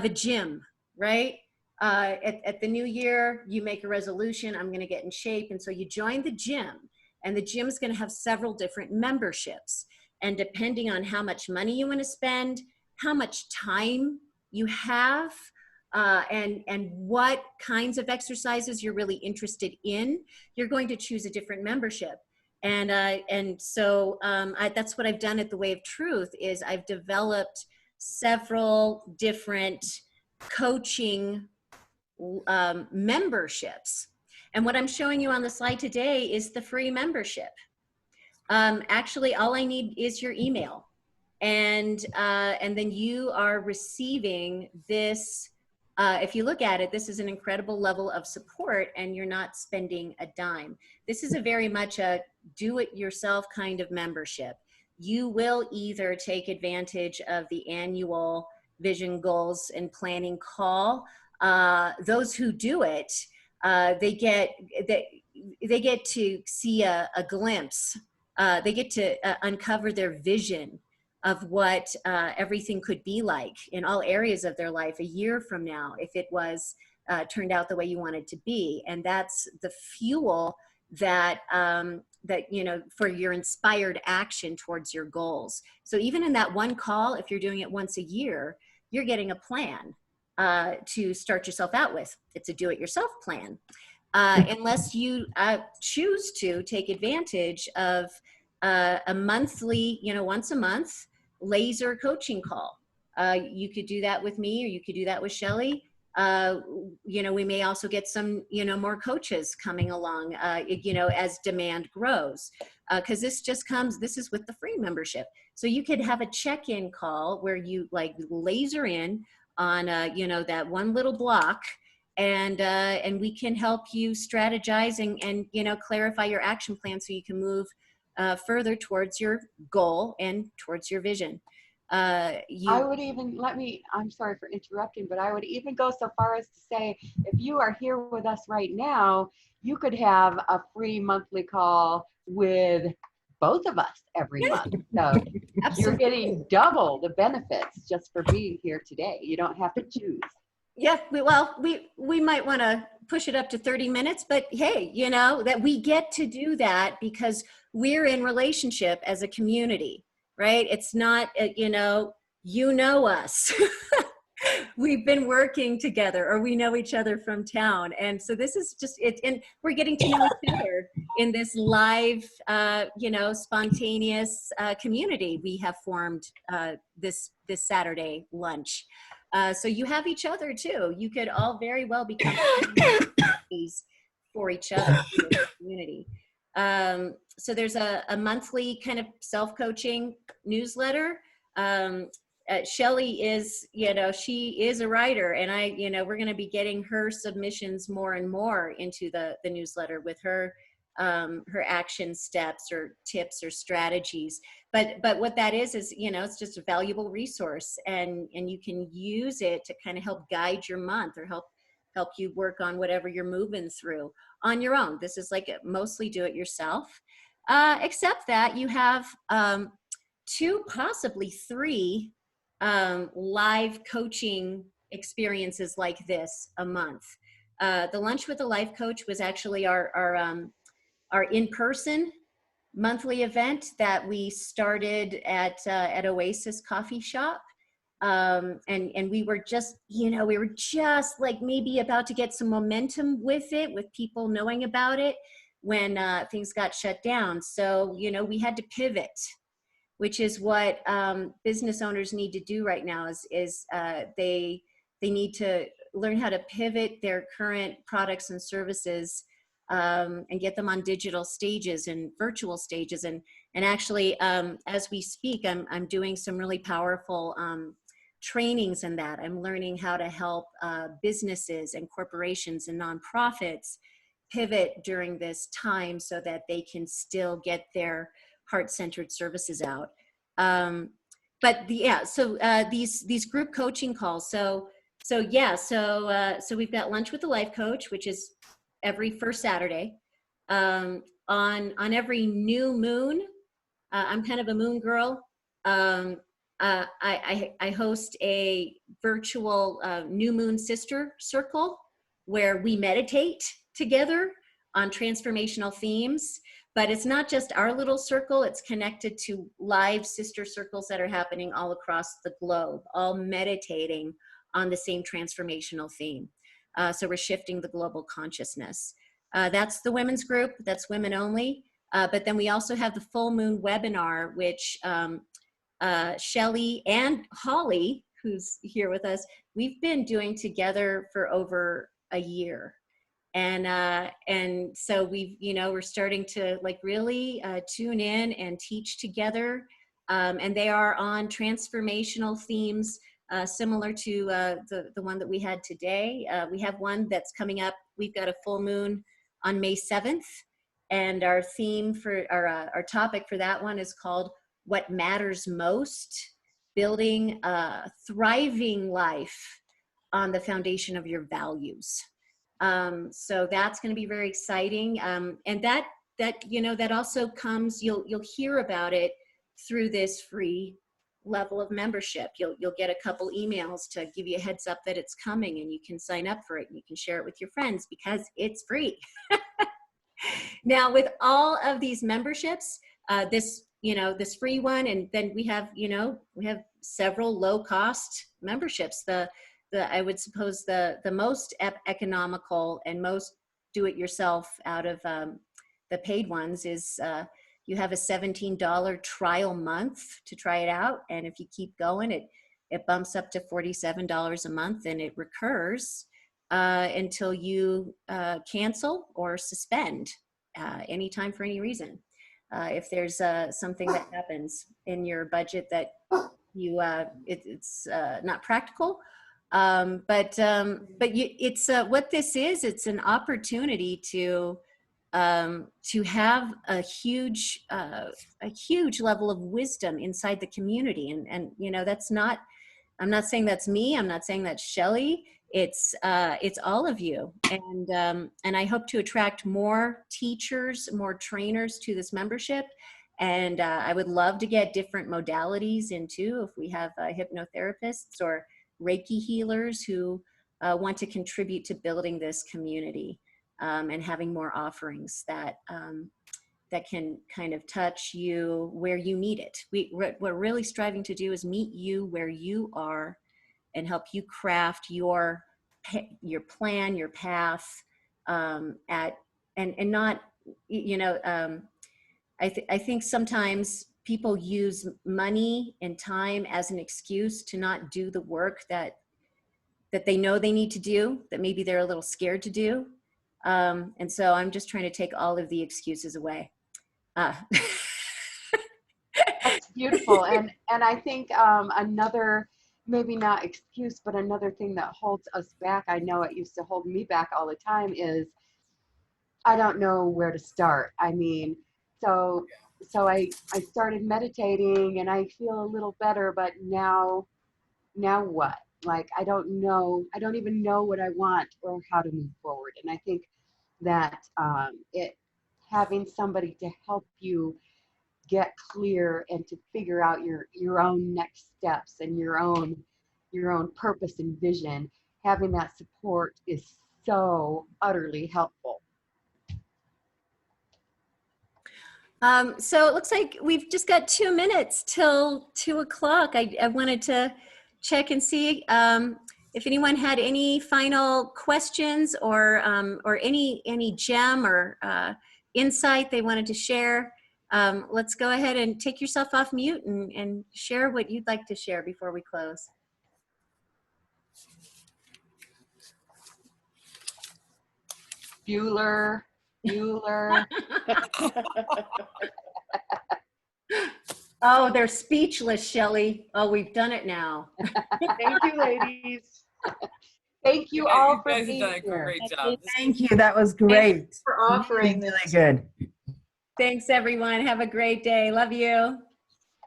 Speaker 1: gym, right? At the new year, you make a resolution, I'm going to get in shape. And so you join the gym, and the gym is going to have several different memberships. And depending on how much money you want to spend, how much time you have, and what kinds of exercises you're really interested in, you're going to choose a different membership. And so that's what I've done at the Way of Truth is I've developed several different coaching memberships. And what I'm showing you on the slide today is the free membership. Actually, all I need is your email. And then you are receiving this. If you look at it, this is an incredible level of support, and you're not spending a dime. This is a very much a do-it-yourself kind of membership. You will either take advantage of the annual vision goals and planning call. Those who do it, they get to see a glimpse. They get to uncover their vision of what everything could be like in all areas of their life a year from now, if it was turned out the way you want it to be. And that's the fuel that, that, you know, for your inspired action towards your goals. So even in that one call, if you're doing it once a year, you're getting a plan to start yourself out with. It's a do-it-yourself plan. Unless you choose to take advantage of a monthly, you know, once a month laser coaching call. You could do that with me, or you could do that with Shelley. You know, we may also get some, you know, more coaches coming along, you know, as demand grows, because this is with the free membership. So you could have a check-in call where you like laser in on, you know, that one little block, and we can help you strategize and, you know, clarify your action plan so you can move further towards your goal and towards your vision. I
Speaker 2: would even, I'm sorry for interrupting, but I would even go so far as to say, if you are here with us right now, you could have a free monthly call with both of us every month. So you're getting double the benefits just for being here today. You don't have to choose.
Speaker 1: Yeah, we might want to push it up to 30 minutes, but hey, you know, that we get to do that because we're in relationship as a community, right? It's not, you know us. We've been working together, or we know each other from town. And so this is just it. And we're getting to know each other in this live, you know, spontaneous community we have formed this Saturday lunch. So you have each other too. You could all very well become friends for each other in the community. So there's a monthly kind of self-coaching newsletter. Shelley is, she is a writer, and we're going to be getting her submissions more and more into the newsletter with her action steps or tips or strategies. But what that is, it's just a valuable resource, and you can use it to kind of help guide your month or help you work on whatever you're moving through on your own. This is like mostly do it yourself, except that you have 2, possibly 3 live coaching experiences like this a month. The Lunch with a Life Coach was actually our in-person monthly event that we started at Oasis Coffee Shop. And we were just, like maybe about to get some momentum with it, with people knowing about it when things got shut down. So, we had to pivot, which is what business owners need to do right now is they need to learn how to pivot their current products and services and get them on digital stages and virtual stages. And actually, as we speak, I'm doing some really powerful trainings in that. I'm learning how to help businesses and corporations and nonprofits pivot during this time so that they can still get their heart-centered services out. These group coaching calls. So we've got Lunch with the Life Coach, which is every first Saturday. On every new moon, I'm kind of a moon girl. I host a virtual new moon sister circle where we meditate together on transformational themes. But it's not just our little circle, it's connected to live sister circles that are happening all across the globe, all meditating on the same transformational theme. So we're shifting the global consciousness. That's the women's group, that's women only. But then we also have the full moon webinar, which Shelley and Holly, who's here with us, we've been doing together for over a year. And so we're starting to like really tune in and teach together. And they are on transformational themes, similar to the one that we had today. We have one that's coming up. We've got a full moon on May 7th. And our theme for our topic for that one is called What Matters Most, Building a Thriving Life on the Foundation of Your Values. So that's going to be very exciting. And that also comes, you'll hear about it through this free level of membership. You'll get a couple emails to give you a heads up that it's coming, and you can sign up for it and you can share it with your friends because it's free. Now, with all of these memberships, this free one, and then we have several low cost memberships. I would suppose the most economical and most do-it-yourself out of the paid ones is you have a $17 trial month to try it out, and if you keep going, it bumps up to $47 a month, and it recurs until you cancel or suspend anytime for any reason. If there's something that happens in your budget that it's not practical. It's what this is. It's an opportunity to have a huge level of wisdom inside the community, and that's not. I'm not saying that's me. I'm not saying that's Shelley. It's all of you, and I hope to attract more teachers, more trainers to this membership. And I would love to get different modalities into if we have hypnotherapists or Reiki healers who want to contribute to building this community and having more offerings that can kind of touch you where you need it. What we're really striving to do is meet you where you are and help you craft your plan, your path and not, I think sometimes people use money and time as an excuse to not do the work that they know they need to do, that maybe they're a little scared to do. And so I'm just trying to take all of the excuses away.
Speaker 2: That's beautiful. And I think another, maybe not excuse, but another thing that holds us back, I know it used to hold me back all the time, is I don't know where to start. I mean, so I started meditating and I feel a little better, but now what? Like, I don't know. I don't even know what I want or how to move forward. And I think that having somebody to help you get clear and to figure out your own next steps and your own purpose and vision, having that support is so utterly helpful.
Speaker 1: So it looks like we've just got 2 minutes till 2 o'clock. I wanted to check and see if anyone had any final questions or any gem or insight they wanted to share. Let's go ahead and take yourself off mute and share what you'd like to share before we close.
Speaker 2: Bueller.
Speaker 1: Oh, they're speechless, Shelley. Oh, we've done it now.
Speaker 10: Thank you, ladies.
Speaker 2: Thank you
Speaker 3: Yeah,
Speaker 2: all
Speaker 3: you
Speaker 2: for
Speaker 3: guys have
Speaker 2: being
Speaker 3: done a
Speaker 2: here.
Speaker 3: great job.
Speaker 5: Thank you. That was great.
Speaker 7: For offering
Speaker 5: Really,
Speaker 7: this.
Speaker 5: really good.
Speaker 1: Thanks, everyone. Have a great day. Love you.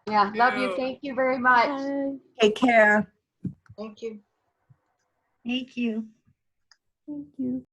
Speaker 2: Yeah, love you.
Speaker 3: you.
Speaker 2: Thank you very much.
Speaker 4: Bye.
Speaker 5: Take care.
Speaker 7: Thank you.
Speaker 6: Thank you.
Speaker 4: Thank you.